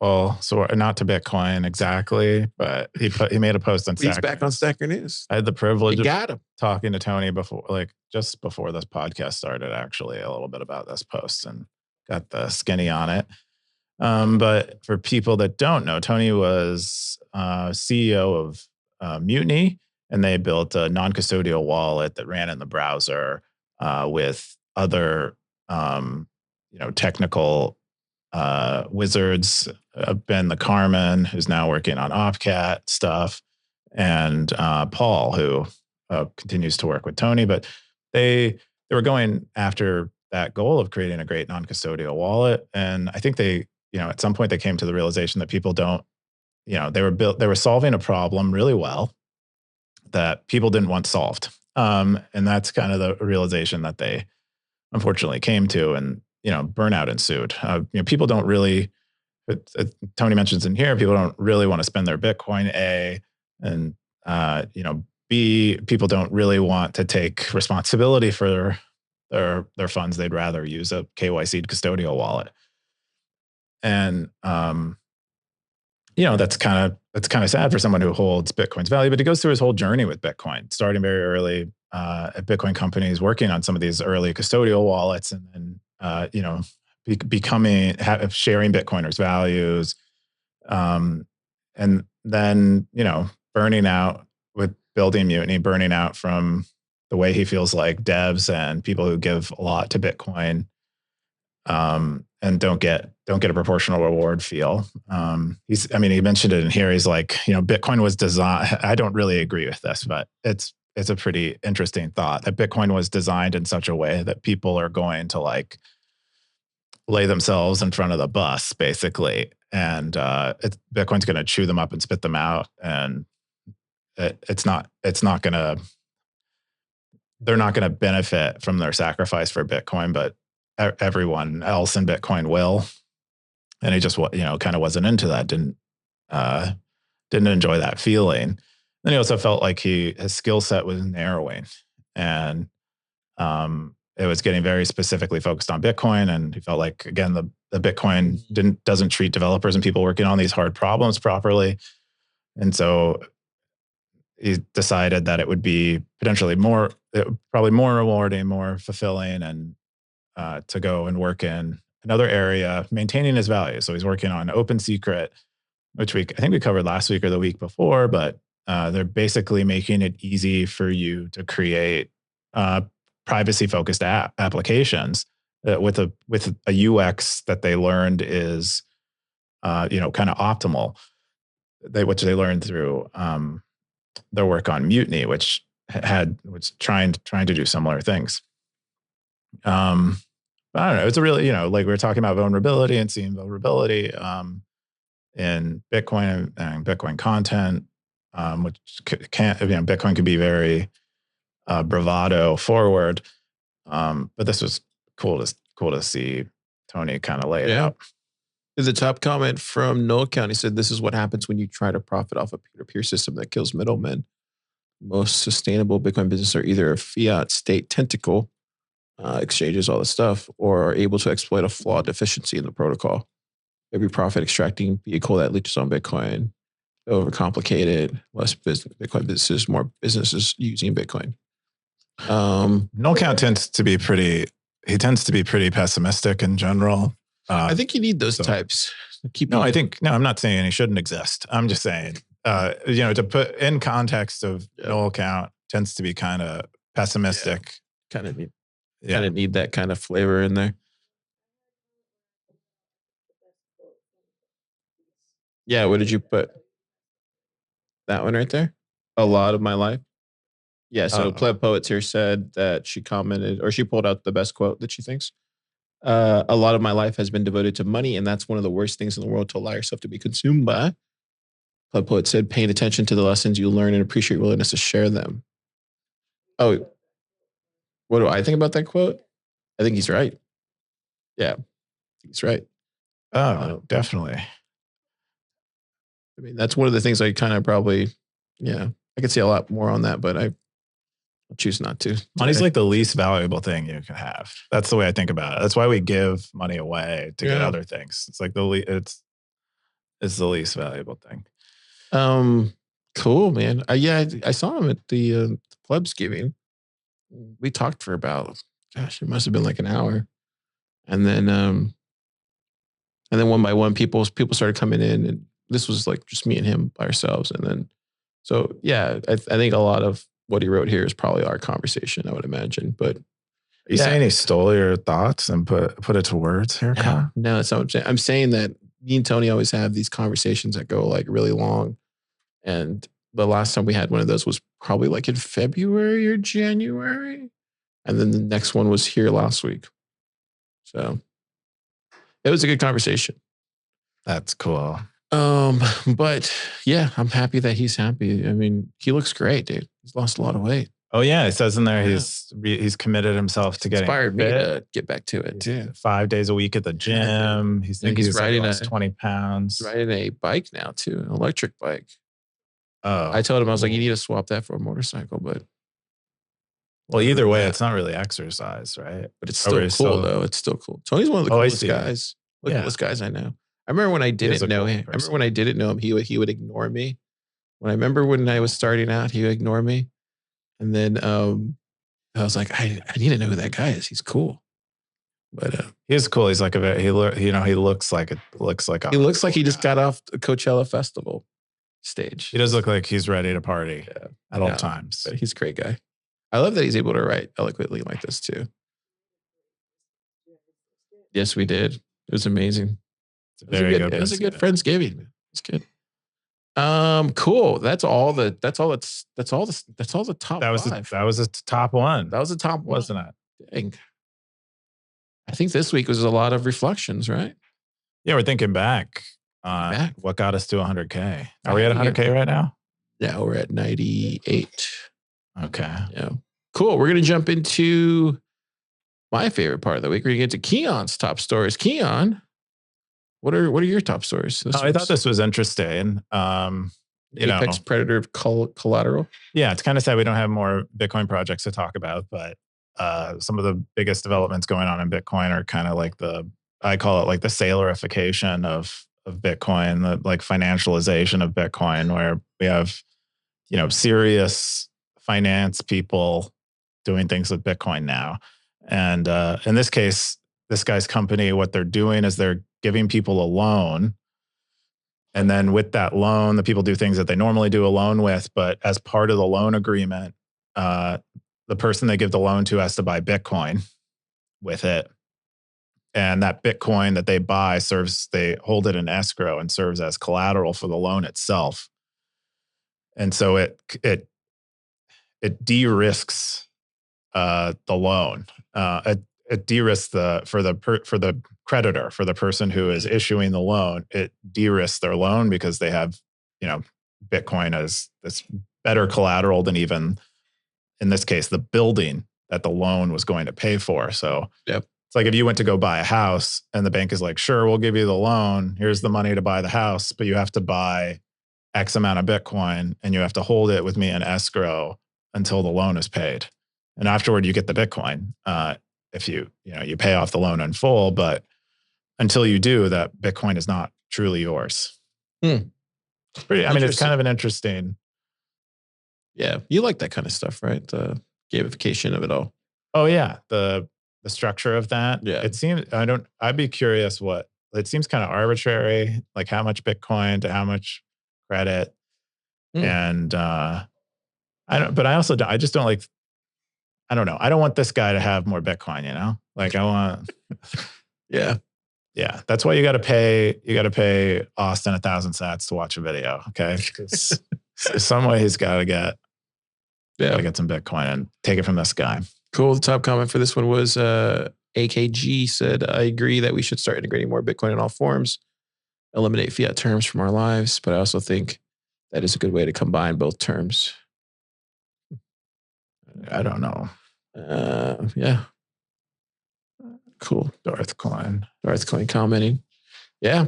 Well, so not to Bitcoin exactly, but he made a post on He's back on Stacker News. I had the privilege of talking to Tony before, like just before this podcast started, actually, a little bit about this post and got the skinny on it. But for people that don't know, Tony was CEO of Mutiny, and they built a non-custodial wallet that ran in the browser with other, technical wizards. Ben the Carmen, who's now working on Opcat stuff, and Paul, who continues to work with Tony. But they were going after that goal of creating a great non-custodial wallet, and I think they, at some point they came to the realization that people don't, they were solving a problem really well that people didn't want solved, and that's kind of the realization that they unfortunately came to, and burnout ensued. People don't really. Tony mentions in here, people don't really want to spend their Bitcoin, and B, people don't really want to take responsibility for their funds. They'd rather use a KYC custodial wallet. And that's kind of sad for someone who holds Bitcoin's value, but he goes through his whole journey with Bitcoin, starting very early at Bitcoin companies, working on some of these early custodial wallets, and then sharing Bitcoiners' values, and then burning out with building Mutiny, burning out from the way he feels like devs and people who give a lot to Bitcoin and don't get a proportional reward feel. He mentioned it in here. He's like, Bitcoin was designed. I don't really agree with this, but it's a pretty interesting thought that Bitcoin was designed in such a way that people are going to like lay themselves in front of the bus, basically, and Bitcoin's going to chew them up and spit them out, and it's not going to. They're not going to benefit from their sacrifice for Bitcoin, but everyone else in Bitcoin will. And he just kind of wasn't into that. Didn't enjoy that feeling. Then he also felt like his skill set was narrowing, and it was getting very specifically focused on Bitcoin. And he felt like, again, the Bitcoin doesn't treat developers and people working on these hard problems properly. And so he decided that it would be potentially probably more rewarding, more fulfilling, and to go and work in another area, maintaining his value. So he's working on Open Secret, which I think we covered last week or the week before, but they're basically making it easy for you to create privacy-focused applications with a UX that they learned is, kind of optimal. Which they learned through their work on Mutiny, which was trying to do similar things. But I don't know. It's a really, like we were talking about vulnerability and seeing vulnerability in Bitcoin and Bitcoin content, which Bitcoin could be very bravado forward. But this was cool to see Tony kind of lay it out. The top comment from Noel County said, "This is what happens when you try to profit off a peer-to-peer system that kills middlemen. Most sustainable Bitcoin businesses are either a fiat state tentacle, exchanges, all this stuff, or are able to exploit a flawed deficiency in the protocol. Every profit extracting vehicle that leeches on Bitcoin, overcomplicated, less Bitcoin businesses, more businesses using Bitcoin." Noel Count tends to be pretty pessimistic in general. I think you need those types. I'm not saying he shouldn't exist. I'm just saying, to put in context of Noel Count tends to be kind of pessimistic. Kind of need that kind of flavor in there. Yeah, what did you put? That one right there? A lot of my life. Yeah, so PlebPoet here said that she commented, or she pulled out the best quote that she thinks. A lot of my life has been devoted to money, and that's one of the worst things in the world to allow yourself to be consumed by. PlebPoet said, paying attention to the lessons you learn and appreciate willingness to share them. Oh, what do I think about that quote? I think he's right. Yeah. he's right. Oh, definitely. I mean, that's one of the things I kind of probably, I could say a lot more on that, but I'll choose not to. Money's like the least valuable thing you can have. That's the way I think about it. That's why we give money away to get other things. It's like it's the least valuable thing. Cool, man. I saw him at the Plebs giving. We talked for about, gosh, it must have been like an hour, and then one by one, people started coming in, and this was like just me and him by ourselves, and then so yeah, I think a lot of what he wrote here is probably our conversation, I would imagine. But are you saying he stole your thoughts and put it to words here, Kyle? No, that's not what I'm saying. I'm saying that me and Tony always have these conversations that go like really long. And the last time we had one of those was probably like in February or January. And then the next one was here last week. So it was a good conversation. That's cool. But yeah, I'm happy that he's happy. I mean, he looks great, dude. He's lost a lot of weight. Oh yeah, it says in there he's committed himself to getting inspired me to get back to it too. 5 days a week at the gym. He's riding like 20 pounds. He's riding a bike now too, an electric bike. Oh, I told him, I was like, you need to swap that for a motorcycle, but well, either way, it's not really exercise, right? But it's still cool though. It's still cool. Tony's one of the coolest guys. The coolest guys I know. I remember when I didn't know him. He would ignore me. When I was starting out, he would ignore me. And then I was like, I need to know who that guy is. He's cool. But he's cool. He's like he looks like he just got off the Coachella Festival stage. He does look like he's ready to party at all times. But he's a great guy. I love that he's able to write eloquently like this too. Yes, we did. It was amazing. It was a good Friendsgiving. It's good. Cool. That's all the top. That was the top one. That was the top one, wasn't it? Dang. I think this week was a lot of reflections, right? Yeah, we're thinking back on what got us to 100K. Are we at 100K right now? Yeah, we're at 98. Okay. Yeah. Cool. We're gonna jump into my favorite part of the week. We're gonna get to Keyan's top stories. Keyan, what are your top stories? I thought this was interesting. Apex Predator Collateral. Yeah, it's kind of sad we don't have more Bitcoin projects to talk about, but some of the biggest developments going on in Bitcoin are kind of like I call it like the Saylorification of Bitcoin, the like financialization of Bitcoin, where we have, serious finance people doing things with Bitcoin now. And in this case, this guy's company, what they're doing is they're giving people a loan. And then with that loan, the people do things that they normally do a loan with, but as part of the loan agreement, the person they give the loan to has to buy Bitcoin with it. And that Bitcoin that they buy they hold it in escrow and serves as collateral for the loan itself. And so it de-risks the loan. It de-risks for the creditor, for the person who is issuing the loan. It de-risks their loan because they have, Bitcoin as this better collateral than even, in this case, the building that the loan was going to pay for. So yep. It's like if you went to go buy a house and the bank is like, sure, we'll give you the loan. Here's the money to buy the house, but you have to buy X amount of Bitcoin and you have to hold it with me in escrow until the loan is paid. And afterward, you get the Bitcoin if you pay off the loan in full. But until you do, that Bitcoin is not truly yours. It's kind of an interesting. Yeah, you like that kind of stuff, right? The gamification of it all. Oh yeah, the structure of that. Yeah, it seems. I'd be curious what it seems kind of arbitrary, like how much Bitcoin to how much credit, and I don't. But I just don't like. I don't know. I don't want this guy to have more Bitcoin. Like I want. Yeah. Yeah, that's why you got to pay. You got to pay Austin 1,000 sats to watch a video. Okay, some way he's got to get. Yeah, got to get some Bitcoin and take it from this guy. Cool. The top comment for this one was AKG said, "I agree that we should start integrating more Bitcoin in all forms, eliminate fiat terms from our lives, but I also think that is a good way to combine both terms." I don't know. Yeah. Cool. Darth Coin. Darth Coin commenting. Yeah.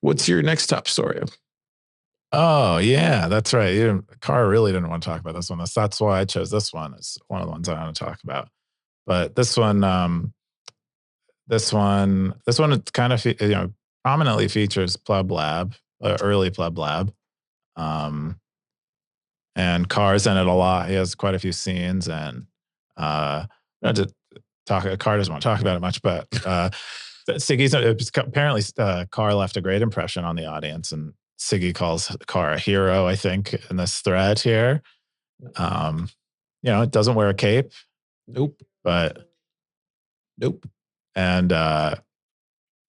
What's your next top story? Oh, yeah, that's right. Car really didn't want to talk about this one. That's why I chose this one. It's one of the ones I want to talk about. But this one it kind of prominently features PlebLab, early PlebLab, and Car's in it a lot. He has quite a few scenes, and Car doesn't want to talk about it much, but Siggy's apparently Car left a great impression on the audience, and Siggy calls Car a hero, I think, in this thread here. It doesn't wear a cape. Nope. And I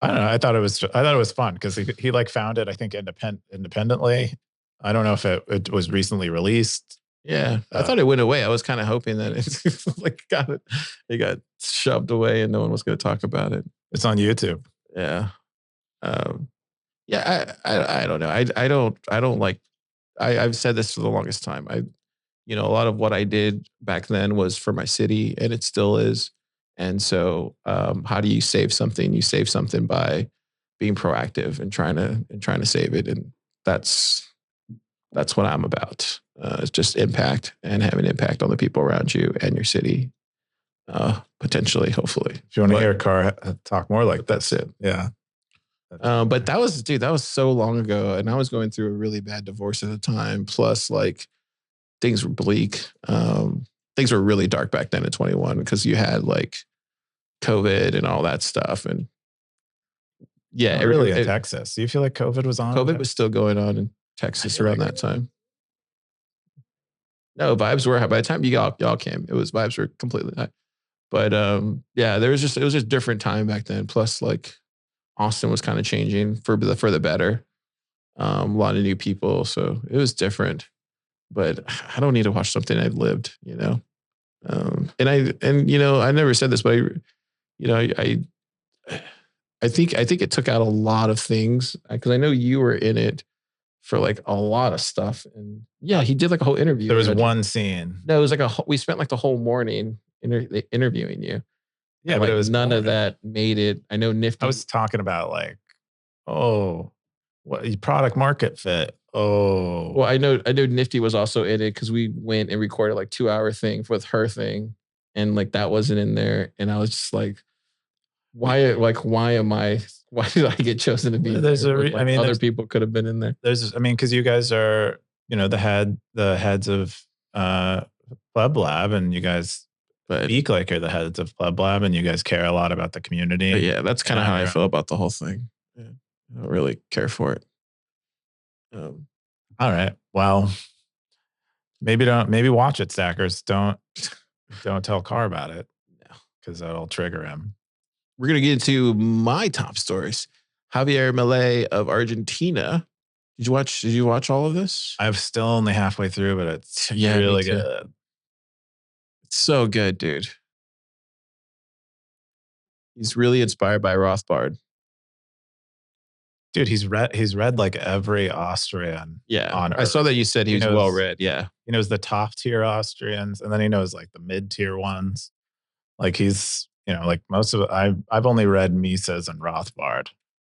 don't know. I thought it was fun because he like found it, I think, independently. I don't know if it was recently released. Yeah, I thought it went away. I was kind of hoping that it got shoved away and no one was going to talk about it. It's on YouTube. Yeah. I don't know. I don't like. I've said this for the longest time. A lot of what I did back then was for my city, and it still is. And so, how do you save something? You save something by being proactive and trying to save it, and that's what I'm about. It's just impact and having impact on the people around you and your city, potentially, hopefully. If you want to hear Car talk more like that's it. Yeah. But that was so long ago, and I was going through a really bad divorce at the time. Plus, like, things were bleak. Things were really dark back then at 21 because you had like COVID and all that stuff. And yeah, in Texas. Do you feel like COVID was on? COVID was still going on in Texas around that time. No, vibes were high. By the time y'all came, vibes were completely high. But it was just different time back then. Plus, like, Austin was kind of changing for the better. A lot of new people, so it was different. But I don't need to watch something I've lived, and I never said this, but I think it took out a lot of things because I know you were in it for like a lot of stuff, and yeah, he did like a whole interview. There was one scene. No, it was like we spent like the whole morning interviewing you. Yeah, and, but like, it was none of that made it. I know Nifty. I was talking about like, what product market fit. Well, I know Nifty was also in it because we went and recorded like 2-hour thing with her thing, and like that wasn't in there, and I was just like, why did I get chosen to be? Other people could have been in there. Because you guys are the heads of PlebLab, and you guys speak like you're the heads of PlebLab, and you guys care a lot about the community. But yeah, that's kind of how I feel about the whole thing. Yeah, I don't really care for it. All right. Well, maybe watch it, Stackers. Don't tell Car about it. No, because that'll trigger him. We're gonna get into my top stories. Javier Milei of Argentina. Did you watch all of this? I'm still only halfway through, but it's really good. It's so good, dude. He's really inspired by Rothbard. Dude, he's read like every Austrian. Yeah, on I Earth. saw that you said he was well read. Yeah, he knows the top tier Austrians, and then he knows like the mid tier ones. Like he's like most of it. I've only read Mises and Rothbard,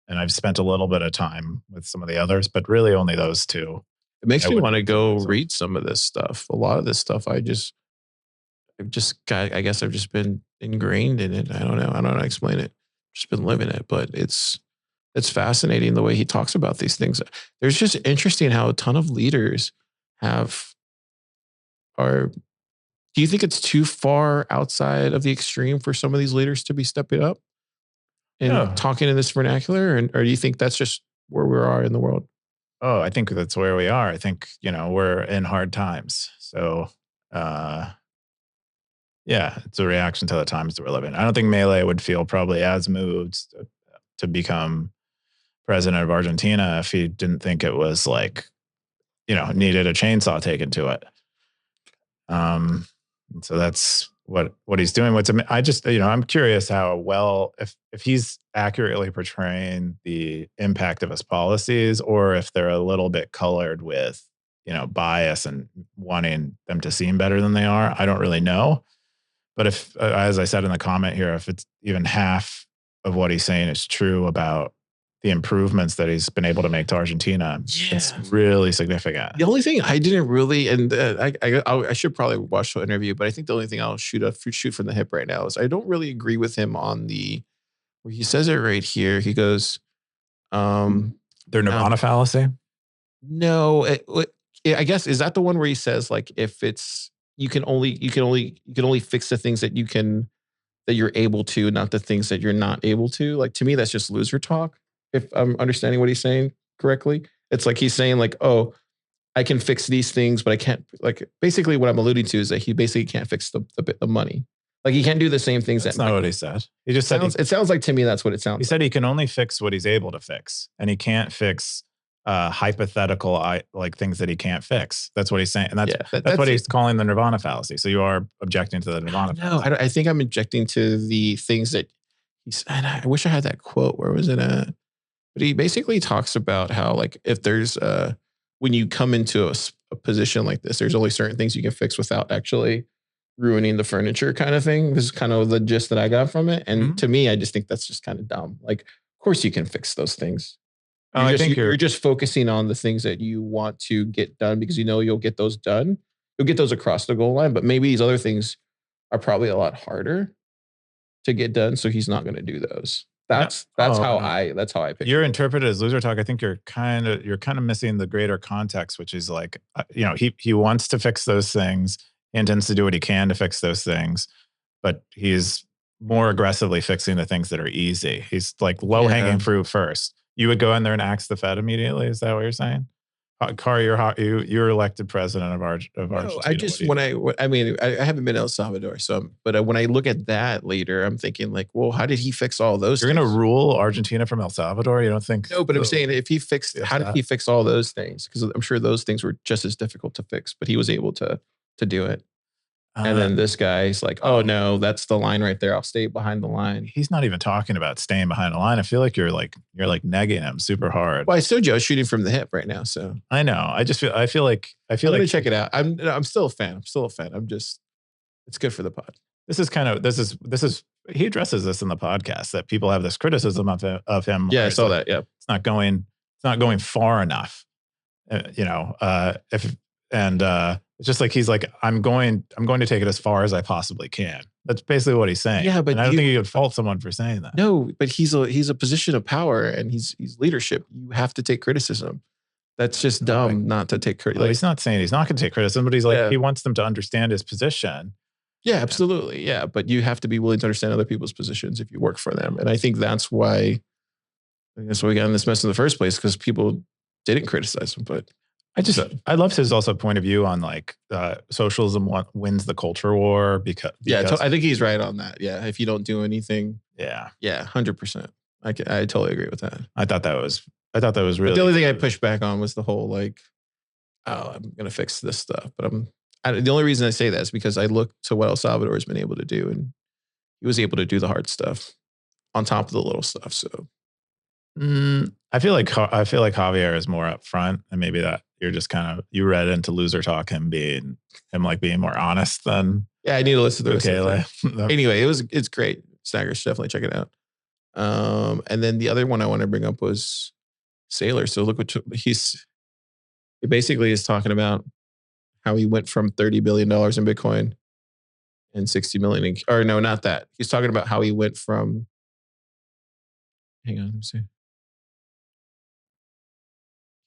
and I've spent a little bit of time with some of the others, but really only those two. It makes me want to go read some of this stuff. A lot of this stuff, I guess I've just been ingrained in it. I don't know how to explain it. Just been living it, but it's fascinating the way he talks about these things. There's just interesting how a ton of leaders do you think it's too far outside of the extreme for some of these leaders to be stepping up and talking in this vernacular? Or do you think that's just where we are in the world? Oh, I think that's where we are. I think, we're in hard times. So, it's a reaction to the times that we're living in. I don't think Milei would feel probably as moved to become president of Argentina if he didn't think it was like, needed a chainsaw taken to it. So that's what he's doing. I just, I'm curious how well, if he's accurately portraying the impact of his policies, or if they're a little bit colored with, bias and wanting them to seem better than they are. I don't really know. But if, as I said in the comment here, if it's even half of what he's saying is true about the improvements that he's been able to make to Argentina, it's really significant. The only thing I didn't really, and I should probably watch the interview, but I think the only thing I'll shoot from the hip right now is I don't really agree with him on where he says it right here. He goes, their Nirvana fallacy. No, I guess, is that the one where he says like, if it's, you can only fix the things that you're able to, not the things that you're not able to. Like, to me, that's just loser talk. If I'm understanding what he's saying correctly, it's like he's saying like, oh, I can fix these things, but I can't, like, basically what I'm alluding to is that he basically can't fix the the like, he can't do the same things. That's not what he said. He just said, it sounds like to me, that's what it sounds like. He said he can only fix what he's able to fix, and he can't fix hypothetical like things that he can't fix. That's what he's saying, and that's what he's calling the Nirvana fallacy. So you are objecting to the Nirvana fallacy. No, I think I'm objecting to the things that he's. And I wish I had that quote. Where was it at? But he basically talks about how, like, if there's when you come into a position like this, there's only certain things you can fix without actually ruining the furniture, kind of thing. This is kind of the gist that I got from it, and to me, I just think that's just kind of dumb. Like, of course you can fix those things. I think you're just focusing on the things that you want to get done because you know you'll get those done. You'll get those across the goal line, but maybe these other things are probably a lot harder to get done. So he's not going to do those. That's how I picture. You're interpreted as loser talk. I think you're kind of missing the greater context, which is like, he wants to fix those things. He intends to do what he can to fix those things, but he's more aggressively fixing the things that are easy. He's like low hanging fruit first. You would go in there and axe the Fed immediately. Is that what you're saying? Car, you're elected president of Argentina. No, I haven't been to El Salvador, but when I look at that later, I'm thinking like, well, how did he fix all those? You're going to rule Argentina from El Salvador? You don't think? No, but I'm saying if he fixed, how did he fix all those things? Because I'm sure those things were just as difficult to fix, but he was able to do it. And then this guy's like, oh no, that's the line right there. I'll stay behind the line. He's not even talking about staying behind the line. I feel like you're negging him super hard. Well, I still Joe shooting from the hip right now. So I know. I feel like I'm gonna check it out. I'm still a fan. It's good for the pod. This is he addresses this in the podcast that people have this criticism of him. Yeah, I saw that. Yeah. It's not going far enough. It's just like he's like, I'm going to take it as far as I possibly can. That's basically what he's saying. Yeah, but I don't think you could fault someone for saying that. No, but he's a position of power and he's leadership. You have to take criticism. That's just dumb not to take criticism. Well, he's not saying he's not going to take criticism, but he's like, he wants them to understand his position. Yeah, absolutely. Yeah, but you have to be willing to understand other people's positions if you work for them. And I think that's why we got in this mess in the first place, because people didn't criticize him. But I love his also point of view on like socialism wins the culture war because I think he's right on that. Yeah, if you don't do anything, yeah, 100%. I totally agree with that. I thought that was really. But the only thing I pushed back on was the whole like, oh, I'm gonna fix this stuff. But the only reason I say that is because I look to what El Salvador has been able to do, and he was able to do the hard stuff on top of the little stuff. So. I feel like Javier is more upfront, and maybe that you're just you read into loser talk him being more honest than. Yeah, I need to listen to this. Okay, anyway, it's great. Staggers, definitely check it out. And then the other one I want to bring up was Saylor. So look what he basically is talking about how he went from $30 billion in Bitcoin and 60 million. Or no, not that. He's talking about how he went from. Hang on, let me see.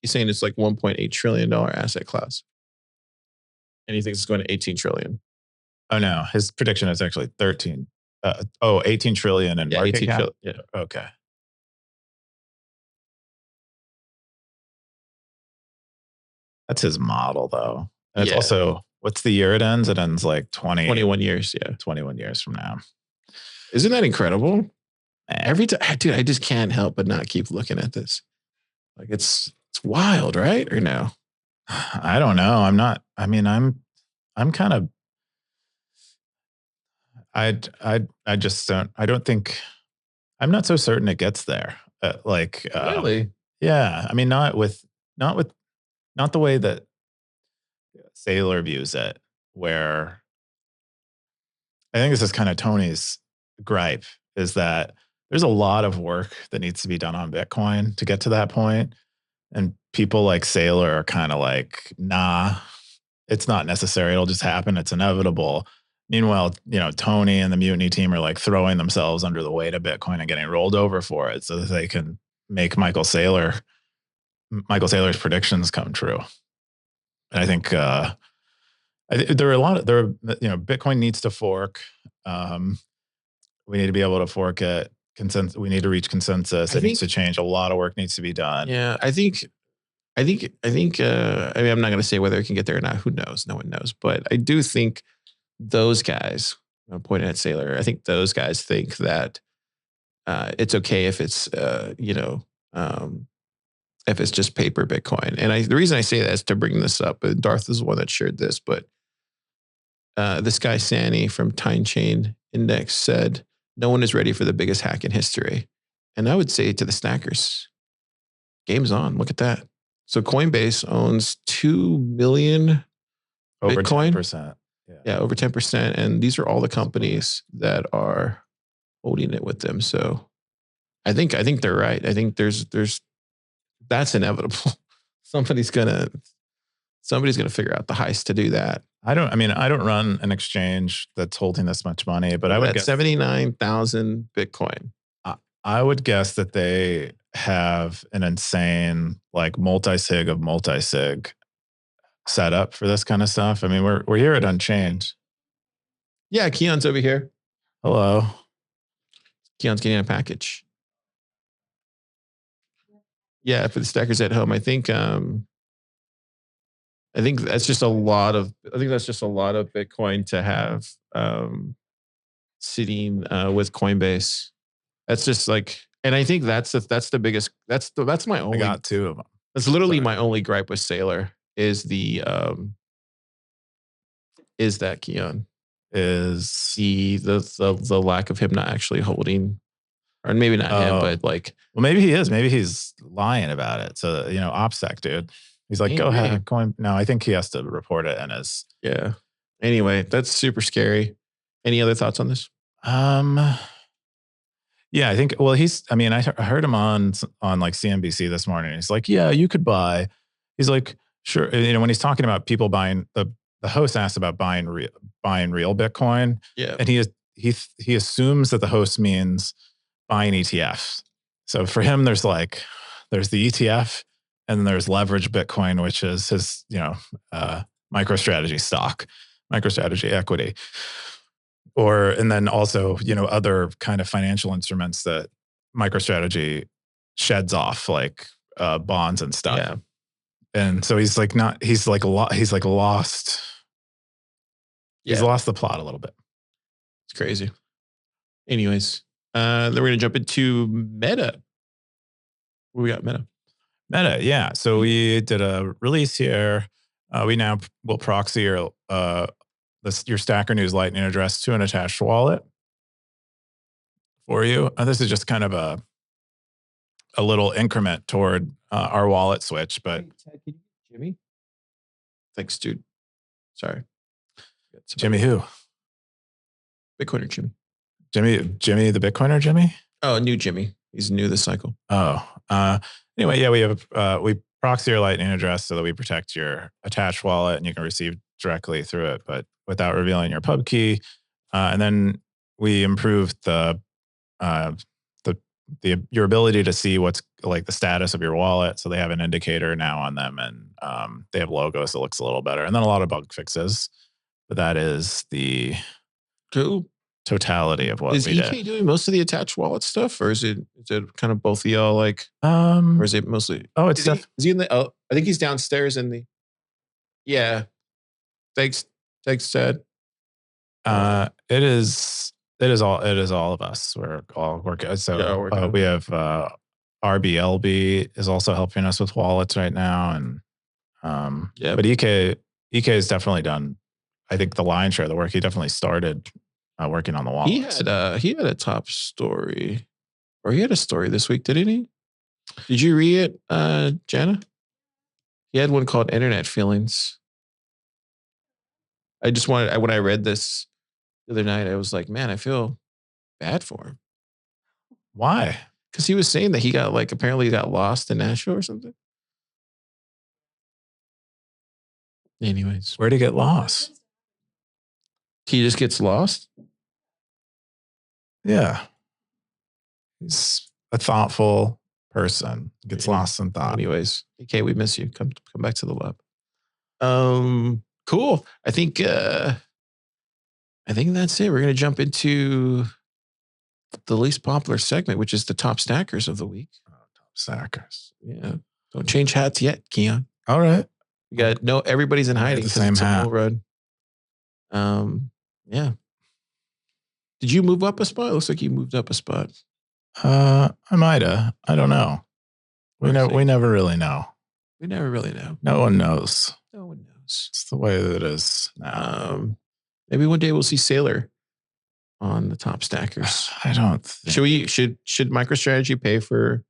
He's saying it's like $1.8 trillion asset class. And he thinks it's going to 18 trillion. Oh no, his prediction is actually 18 trillion in market cap. Yeah. Okay. That's his model though. And it's also, what's the year it ends? It ends like 21 years. Yeah. 21 years from now. Isn't that incredible? Every time, dude, I just can't help but not keep looking at this. Like it's wild, right? Or no? I don't know. I'm not. I mean, I'm kind of. I just don't. I don't think. I'm not so certain it gets there. Really? Yeah. I mean, not the way that Saylor views it, where I think this is kind of Tony's gripe, is that there's a lot of work that needs to be done on Bitcoin to get to that point. And people like Saylor are kind of like, nah, it's not necessary. It'll just happen. It's inevitable. Meanwhile, Tony and the Mutiny team are like throwing themselves under the weight of Bitcoin and getting rolled over for it so that they can make Michael Saylor's predictions come true. And I think Bitcoin needs to fork. We need to be able to fork it. We need to reach consensus. It needs to change. A lot of work needs to be done. Yeah, I mean, I'm not going to say whether it can get there or not. Who knows? No one knows. But I do think those guys, I'm pointing at Saylor, I think those guys think that it's okay if it's, if it's just paper Bitcoin. And the reason I say that is to bring this up. And Darth is the one that shared this, but this guy, Sani from Time Chain Index, said, no one is ready for the biggest hack in history. And I would say to the snackers, game's on. Look at that. So Coinbase owns 2 million over Bitcoin. 10%. Yeah, over 10%. And these are all the companies that are holding it with them. So I think they're right. I think that's inevitable. Somebody's gonna figure out the heist to do that. I don't run an exchange that's holding this much money, but I would guess 79,000 Bitcoin. I would guess that they have an insane like multi-sig of multi-sig setup for this kind of stuff. I mean, we're here at Unchained. Yeah, Keyan's over here. Hello. Keyan's getting a package. Yeah, for the stackers at home, I think that's just a lot of Bitcoin to have sitting with Coinbase. That's just like, and I think that's the biggest. That's my only. I got 2 of them. That's literally my only gripe with Saylor is that Keyan is the lack of him not actually holding, or maybe not him, but like, well, maybe he is. Maybe he's lying about it. So OPSEC dude, he's like, go ahead, coin. No, I think he has to report it in his. Yeah. Anyway, that's super scary. Any other thoughts on this? Yeah, I think. Well, I heard him on like CNBC this morning. He's like, yeah, you could buy. He's like, sure. When he's talking about people buying, the host asked about buying real Bitcoin. Yeah, and he assumes that the host means buying ETFs. So for him, there's the ETF, and then there's leverage Bitcoin, which is his MicroStrategy stock, MicroStrategy equity. And then also, other kind of financial instruments that MicroStrategy sheds off, like bonds and stuff. Yeah. And so he's lost. He's lost the plot a little bit. It's crazy. Anyways, then we're gonna jump into Meta. What we got, Meta? Meta, yeah. So we did a release here. We now will proxy your Stacker News Lightning address to an attached wallet for you. This is just kind of a little increment toward our wallet switch, but Jimmy, thanks, dude. Sorry, Jimmy who? Bitcoiner Jimmy. Jimmy the Bitcoiner Jimmy. Oh, new Jimmy. He's new this cycle. Oh, anyway, yeah, we proxy your Lightning address so that we protect your attached wallet and you can receive directly through it, but without revealing your pub key. And then we improved your ability to see what's like the status of your wallet. So they have an indicator now on them, and they have logos that looks a little better. And then a lot of bug fixes. But that is the totality of what we did. Is EK doing most of the attached wallet stuff, or is it kind of both of y'all like? Or is it mostly? Oh, it's is he in the? Oh, I think he's downstairs in the. Yeah. Thanks, Ted. It is all of us. We're all working. So we have RBLB is also helping us with wallets right now, and but EK has definitely done, I think, the lion's share of the work. He definitely started working on the wallets. He had a top story, or he had a story this week, didn't he? Did you read it, Jana? He had one called Internet Feelings. I just wanted, when I read this, the other night. I was like, man, I feel bad for him. Why? Because he was saying that he got apparently he got lost in Nashville or something. Anyways, Where'd he get lost? he just gets lost. Yeah. He's a thoughtful person. Gets lost in thought. Anyways, okay, we miss you. Come back to the lab. Cool. I think that's it. We're gonna jump into the least popular segment, which is the top stackers of the week. Top stackers. Yeah. Don't change hats yet, Keyan. All right. You got everybody's in hiding. The same hat. Run. Yeah. Did you move up a spot? It looks like you moved up a spot. I might have. I don't know. We never really know. We never really know. No one knows. No one knows. It's the way that it is now. Maybe one day we'll see Saylor on the top stackers. I don't think. Should MicroStrategy pay for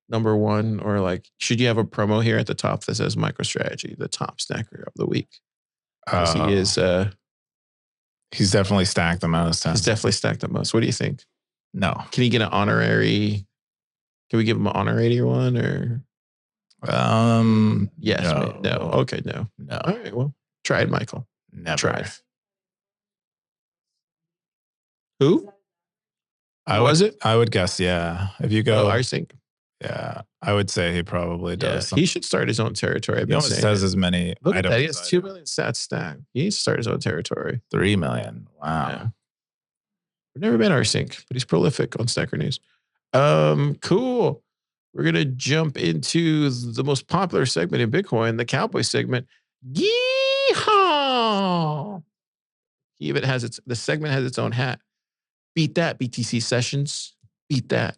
number one, or should you have a promo here at the top that says MicroStrategy, the top stacker of the week? He is he's definitely stacked the most. He's definitely stacked the most. What do you think? No. Can he get an honorary? Can we give him an honorary one or? Yes. No. Okay. No. All right. Well, tried, Michael. Never. Tried. Who? I would guess, yeah. If you go, Arsync. Yeah, I would say he probably does. He should start his own territory. He almost has as many Look items. at that. He has 2 million stats stacked. He needs to start his own territory. 3 million. Wow. Yeah. We've never been Arsync, but he's prolific on Stacker News. Cool. We're going to jump into the most popular segment in Bitcoin, the Cowboy segment. Yeehaw! The segment has its own hat. Beat that, BTC Sessions. Beat that.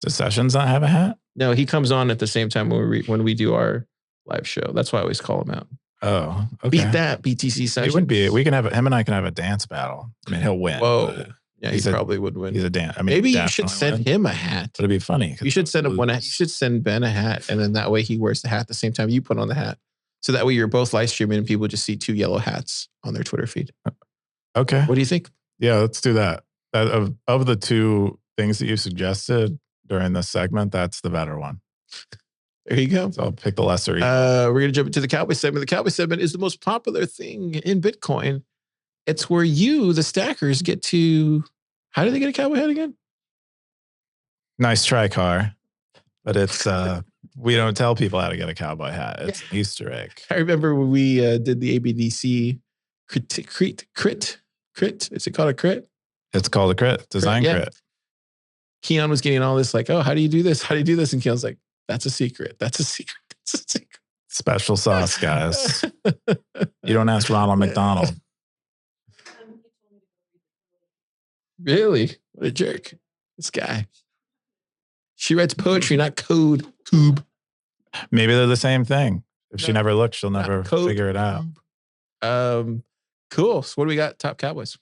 Does Sessions not have a hat? No, he comes on at the same time when we do our live show. That's why I always call him out. Oh, okay. Beat that, BTC Sessions. He wouldn't be. We can have him and I can have a dance battle. I mean, he'll win. Whoa. Yeah, he probably would win. He's a dance. I mean, maybe you should send him a hat. It'd be funny. You should send him one. You should send Ben a hat, and then that way he wears the hat at the same time you put on the hat. So that way you're both live streaming and people just see 2 yellow hats on their Twitter feed. Okay. What do you think? Yeah, let's do that. Of the 2 things that you suggested during this segment, that's the better one. There you go. So I'll pick the lesser evil. We're going to jump into the Cowboy segment. The Cowboy segment is the most popular thing in Bitcoin. It's where you, the stackers, get to... How do they get a cowboy hat again? Nice try, Car. But it's... we don't tell people how to get a cowboy hat. It's an Easter egg. I remember when we did the ABDC crit. Is it called a crit? It's called a crit. Design crit. Keyan was getting all this how do you do this? How do you do this? And Keyan's like, that's a secret. That's a secret. That's a secret. Special sauce, guys. You don't ask Ronald McDonald. Really? What a jerk. This guy. She writes poetry, not code. Coob. Maybe they're the same thing. If she never looked, she'll never figure it out. Cool. So what do we got? Top Cowboys.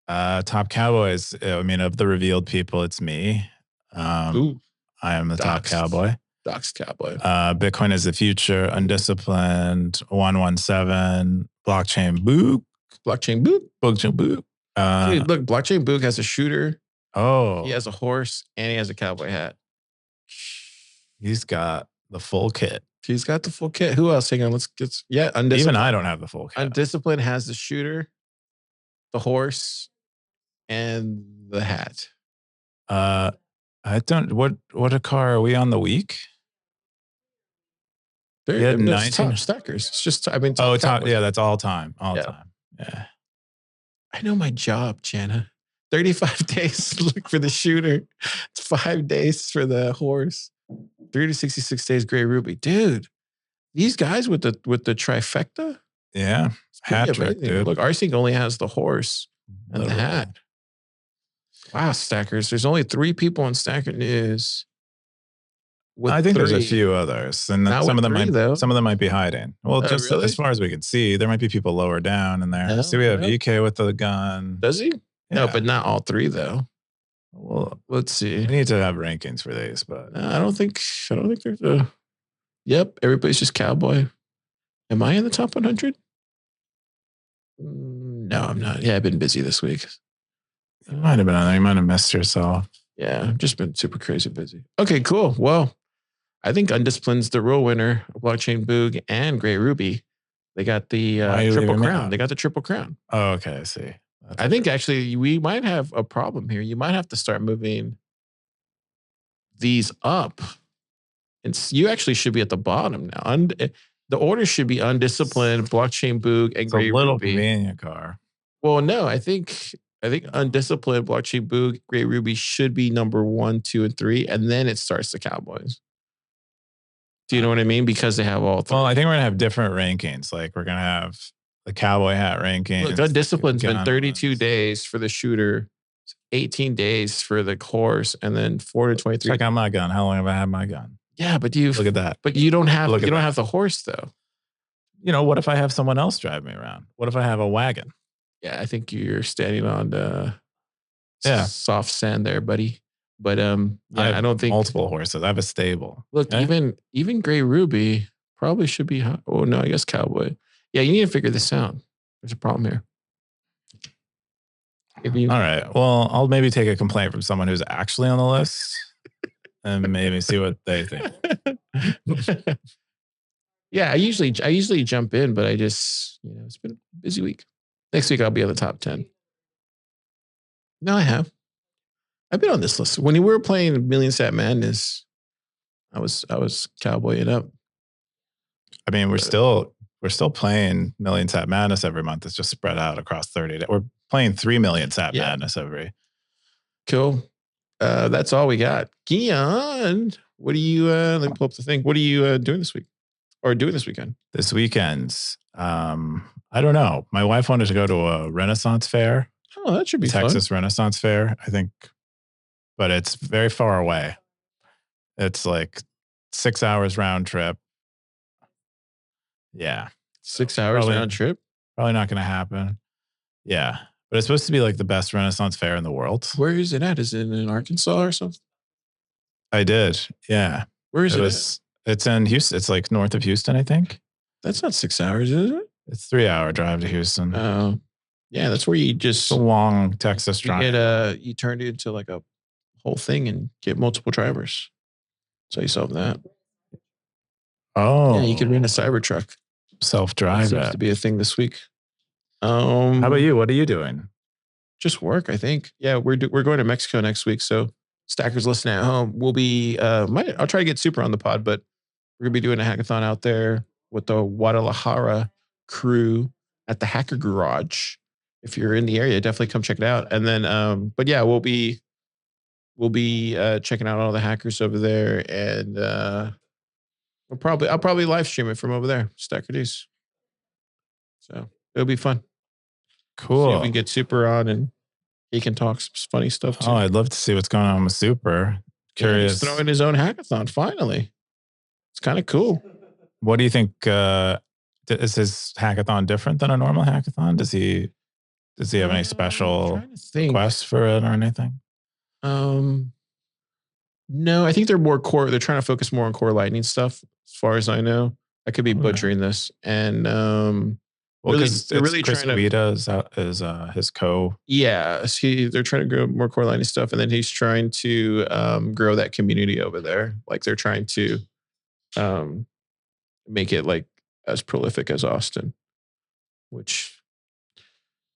Top Cowboys. I mean, of the revealed people, it's me. I am the top cowboy. Docs Cowboy. Bitcoin is the future. Undisciplined. 117. Blockchain Book. Blockchain Book. Blockchain Book. Dude, look, Blockchain Book has a shooter. Oh. He has a horse and he has a cowboy hat. He's got the full kit. He's got the full kit. Who else? Hang on. Let's get. Yeah, Undisciplined. Even I don't have the full kit. Undisciplined has the shooter, the horse, and the hat. I don't. What a car are we on the week? Top stackers. It's just. I mean. Top. Yeah, that's all time. All time. Yeah. I know my job, Jana. 35 days to look for the shooter. It's 5 days for the horse. 366 days Gray Ruby. Dude, these guys with the trifecta? Yeah. Hat trick, dude. Look, Arsync only has the horse and the hat. Wow, stackers. There's only 3 people on Stacker News. I think there's a few others. And some of them might be hiding. Well, just really? As far as we can see, there might be people lower down in there. No, so we have EK with the gun. Does he? Yeah. No, but not all 3 though. Well, let's see. We need to have rankings for these, but I don't think there's a. Yep, everybody's just cowboy. Am I in the top 100? No. No, I'm not. Yeah, I've been busy this week. You might have been on there. You might have missed yourself. Yeah, I've just been super crazy busy. Okay, cool. Well, I think Undisciplined's the real winner of Blockchain Boog and Grey Ruby. They got the triple crown. They got the triple crown. Oh, okay. I see. I think actually we might have a problem here. You might have to start moving these up. You actually should be at the bottom now. The order should be Undisciplined, Blockchain Boog, and Grey Ruby. It's a little convenient, Car. Well, no, I think Undisciplined, Blockchain Boog, Grey Ruby should be number 1, 2, and 3, and then it starts the Cowboys. Do you know what I mean? Because they have all 3. Well, I think we're gonna have different rankings. Like we're gonna have the cowboy hat ranking. Look, Undisciplined's been 32 days for the shooter, 18 days for the horse, and then 423. Check out my gun. How long have I had my gun? Yeah, but look at that. But you don't have the horse though. You know, what if I have someone else drive me around? What if I have a wagon? Yeah, I think you're standing on the soft sand there, buddy. But I don't think multiple horses. I have a stable. Look, even Grey Ruby probably should be high. Oh no, I guess Cowboy. Yeah, you need to figure this out. There's a problem here. All right. Well, I'll maybe take a complaint from someone who's actually on the list and maybe see what they think. Yeah, I usually jump in, but I just, it's been a busy week. Next week I'll be on the top 10. No, I have. I've been on this list. When we were playing Million Sat Madness, I was cowboying up. I mean, we're still playing Million Sat Madness every month. It's just spread out across 30 days. We're playing 3 million Sat Madness every. Cool. That's all we got. Keyan, what do you let me pull up the thing. What are you doing this week? Or doing this weekend? This weekend's I don't know. My wife wanted to go to a Renaissance fair. Oh, that should be Texas fun. Renaissance fair, I think. But it's very far away. It's like 6 hours round trip. Yeah. 6 hours round trip? Probably not going to happen. Yeah. But it's supposed to be like the best Renaissance fair in the world. Where is it at? Is it in Arkansas or something? I did. Yeah. Where is it? It's in Houston. It's like north of Houston, I think. That's not 6 hours, is it? It's 3 hour drive to Houston. Oh. Yeah, that's where you just... It's a long Texas drive. You turned it into like a whole thing and get multiple drivers. So you solve that. Oh. Yeah, you could rent a Cybertruck. Self-drive. Seems to be a thing this week. How about you? What are you doing? Just work, I think. Yeah, we're going to Mexico next week. So stackers listening at home, we'll be, I'll try to get Super on the pod, but we're going to be doing a hackathon out there with the Guadalajara crew at the Hacker Garage. If you're in the area, definitely come check it out. And then, but yeah, we'll be checking out all the hackers over there, and I'll probably live stream it from over there, Stacker D's. So it'll be fun. Cool. See if we can get Super on, and he can talk some funny stuff too. Oh, I'd love to see what's going on with Super. Curious. He's throwing his own hackathon finally. It's kind of cool. What do you think? Is his hackathon different than a normal hackathon? Does he have any special requests for it or anything? No, I think they're more core. They're trying to focus more on core Lightning stuff, as far as I know. I could be butchering this, and well, because they're really Chris trying to. Is his co. Yeah, they're trying to grow more core Lightning stuff, and then he's trying to grow that community over there. Like they're trying to make it like as prolific as Austin, which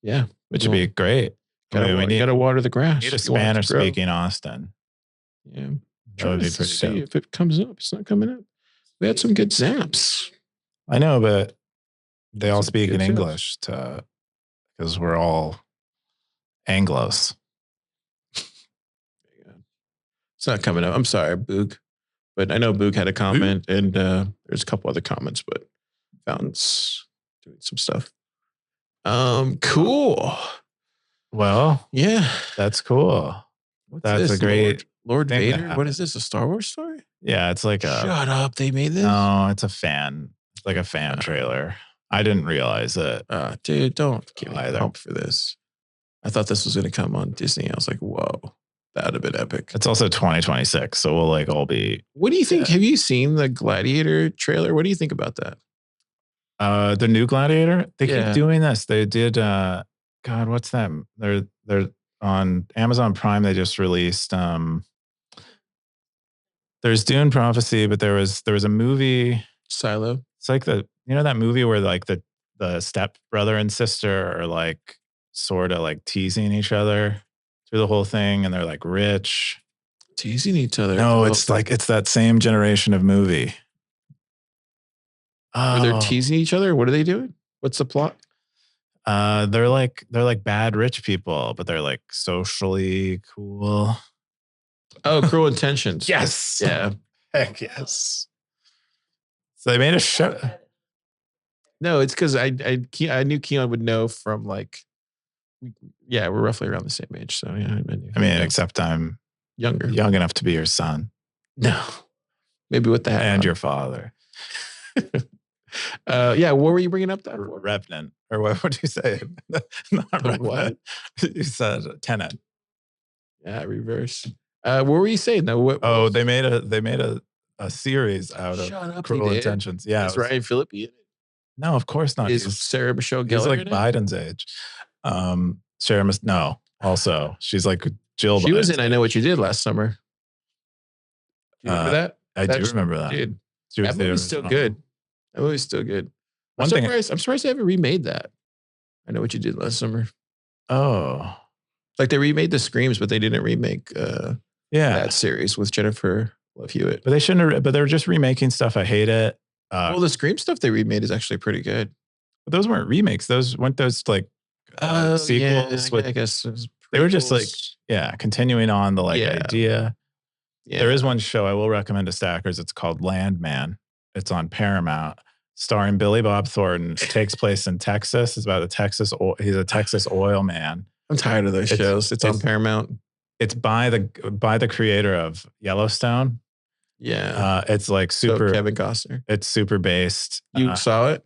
would be great. We got to water the grass. We need a Spanish-speaking Austin. Yeah, trying to see if it comes up. It's not coming up. We had some good zaps. I know, but they all speak in English because we're all Anglos. It's not coming up. I'm sorry, Boog. But I know Boog had a comment, and there's a couple other comments, but Fountain's doing some stuff. Cool. Well, yeah, that's cool. That's a great Lord Vader. What is this? A Star Wars story? Yeah, it's like a. Shut up! They made this. No, it's a fan. It's like a fan trailer. I didn't realize it. Dude, don't give me hope for this. I thought this was going to come on Disney. I was like, whoa, that would have been epic. It's also 2026, so we'll like all be. What do you think? Have you seen the Gladiator trailer? What do you think about that? The new Gladiator. They keep doing this. They did. God, what's that? They're on Amazon Prime. They just released. There's Dune Prophecy, but there was a movie. Silo. It's like that movie where like the step brother and sister are like sort of like teasing each other through the whole thing, and they're like rich. Teasing each other. No, it's like it's that same generation of movie. Where they're teasing each other. What are they doing? What's the plot? They're like bad rich people, but they're like socially cool. Oh, Cruel Intentions. Yes. Yeah. Heck yes. So they made a show. No, it's because I knew Keyan would know from like, yeah, we're roughly around the same age. So yeah, I mean, except I'm young enough to be your son. No, maybe with the hat and on. your father. Yeah, what were you bringing up that? Revenant, or what would you say? Not Revenant. What? You said Tenet. Yeah, reverse. What were you saying though? They made a series out of Cruel Intentions. Yeah, is Ryan Phillippe in it? No, of course not. Is Sarah Michelle Gellar? He's like Biden's age. No. Also, she's like Jill. She was in I Know What You Did last summer. Do you remember that? I do remember that. Dude, that movie's still good. That movie's still good. I'm surprised they haven't remade that. I Know What You Did last summer. Oh. Like they remade the Screams, but they didn't remake that series with Jennifer Love Hewitt. But they shouldn't have, but they're just remaking stuff. I hate it. Well, the Scream stuff they remade is actually pretty good. But those weren't remakes. Those weren't like sequels. Yeah, I guess they were just like, continuing on the idea. Yeah. There is one show I will recommend to stackers. It's called Landman. It's on Paramount, starring Billy Bob Thornton. It takes place in Texas. It's about he's a Texas oil man. I'm tired of those shows. It's on Paramount. It's by the creator of Yellowstone. Yeah. It's like super Kevin Costner. It's super based. You saw it?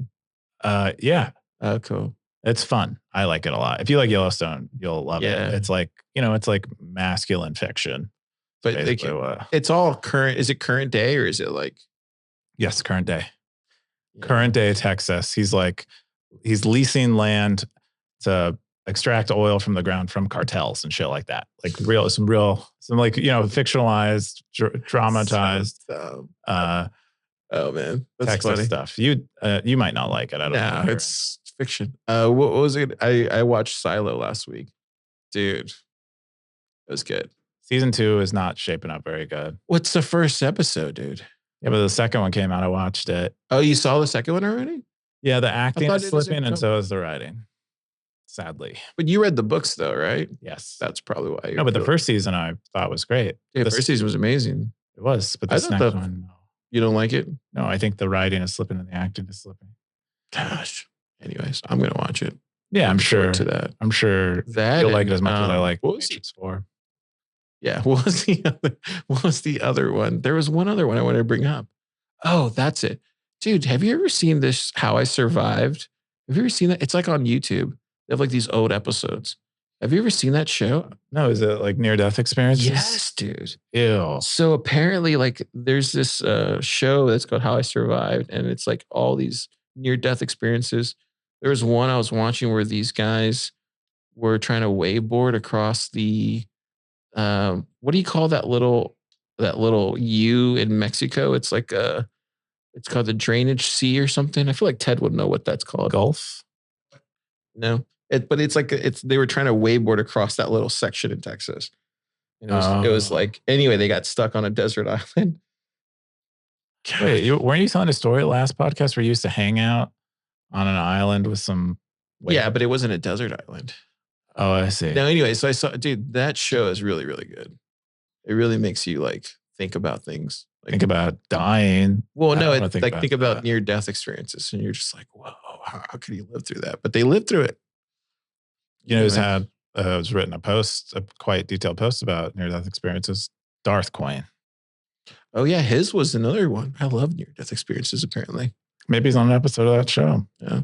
Yeah. Oh, cool. It's fun. I like it a lot. If you like Yellowstone, you'll love it. It's like, it's like masculine fiction. But it's all current. Is it current day or is it like? Yes, current day. Yeah. Current day Texas. He's leasing land to extract oil from the ground from cartels and shit like that. Like some fictionalized, dramatized. Oh man, that's Texas funny stuff. You might not like it. I don't know. No, it's fiction. What was it? I watched Silo last week, dude. It was good. Season 2 is not shaping up very good. What's the first episode, dude? Yeah, but the second one came out. I watched it. Oh, you saw the second one already? Yeah, the acting is slipping, and so is the writing. Sadly. But you read the books though, right? Yes. That's probably why. No, but the first season I thought was great. Yeah, the first season was amazing. It was, but this next one, no. You don't like it? No, I think the writing is slipping and the acting is slipping. Gosh. Anyways, I'm gonna watch it. Yeah, I'm sure. To that. I'm sure that you'll like it as much as I like Matrix 4. Yeah. What was the other one? There was one other one I wanted to bring up. Oh, that's it. Dude, have you ever seen this How I Survived? Have you ever seen that? It's like on YouTube. They have like these old episodes. Have you ever seen that show? No, is it like near-death experiences? Yes, dude. Ew. So apparently like there's this show that's called How I Survived, and it's like all these near-death experiences. There was one I was watching where these guys were trying to wakeboard across the what do you call that little U in Mexico? It's like it's called the Drainage Sea or something. I feel like Ted would know what that's called. Gulf? No. But it's like they were trying to wakeboard across that little section in Texas. And it was like, anyway, they got stuck on a desert island. Wait, weren't you telling a story last podcast where you used to hang out on an island with some? Yeah, but it wasn't a desert island. Oh, I see. No, anyway, so I saw, dude, that show is really, really good. It really makes you like think about things. Like, think about dying. Well, no, it's like think about near-death experiences, and you're just like, whoa, how could you live through that? But they lived through it. You know, it was written a quite detailed post about near-death experiences. Darth Coin. Oh yeah, his was another one. I love near-death experiences. Apparently, maybe he's on an episode of that show. Yeah,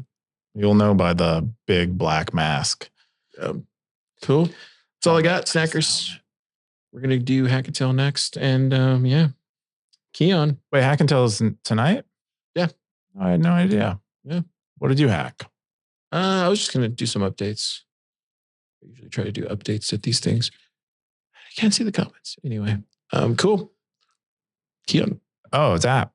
you'll know by the big black mask. Cool. That's all I got, snackers. We're gonna do Hack and Tell next, and yeah, Keyan. Wait, Hack and Tell is tonight? Yeah, I had no idea. Yeah. What did you hack? I was just gonna do some updates. I usually try to do updates at these things. I can't see the comments. Anyway, cool. Keyan. Oh, it's app.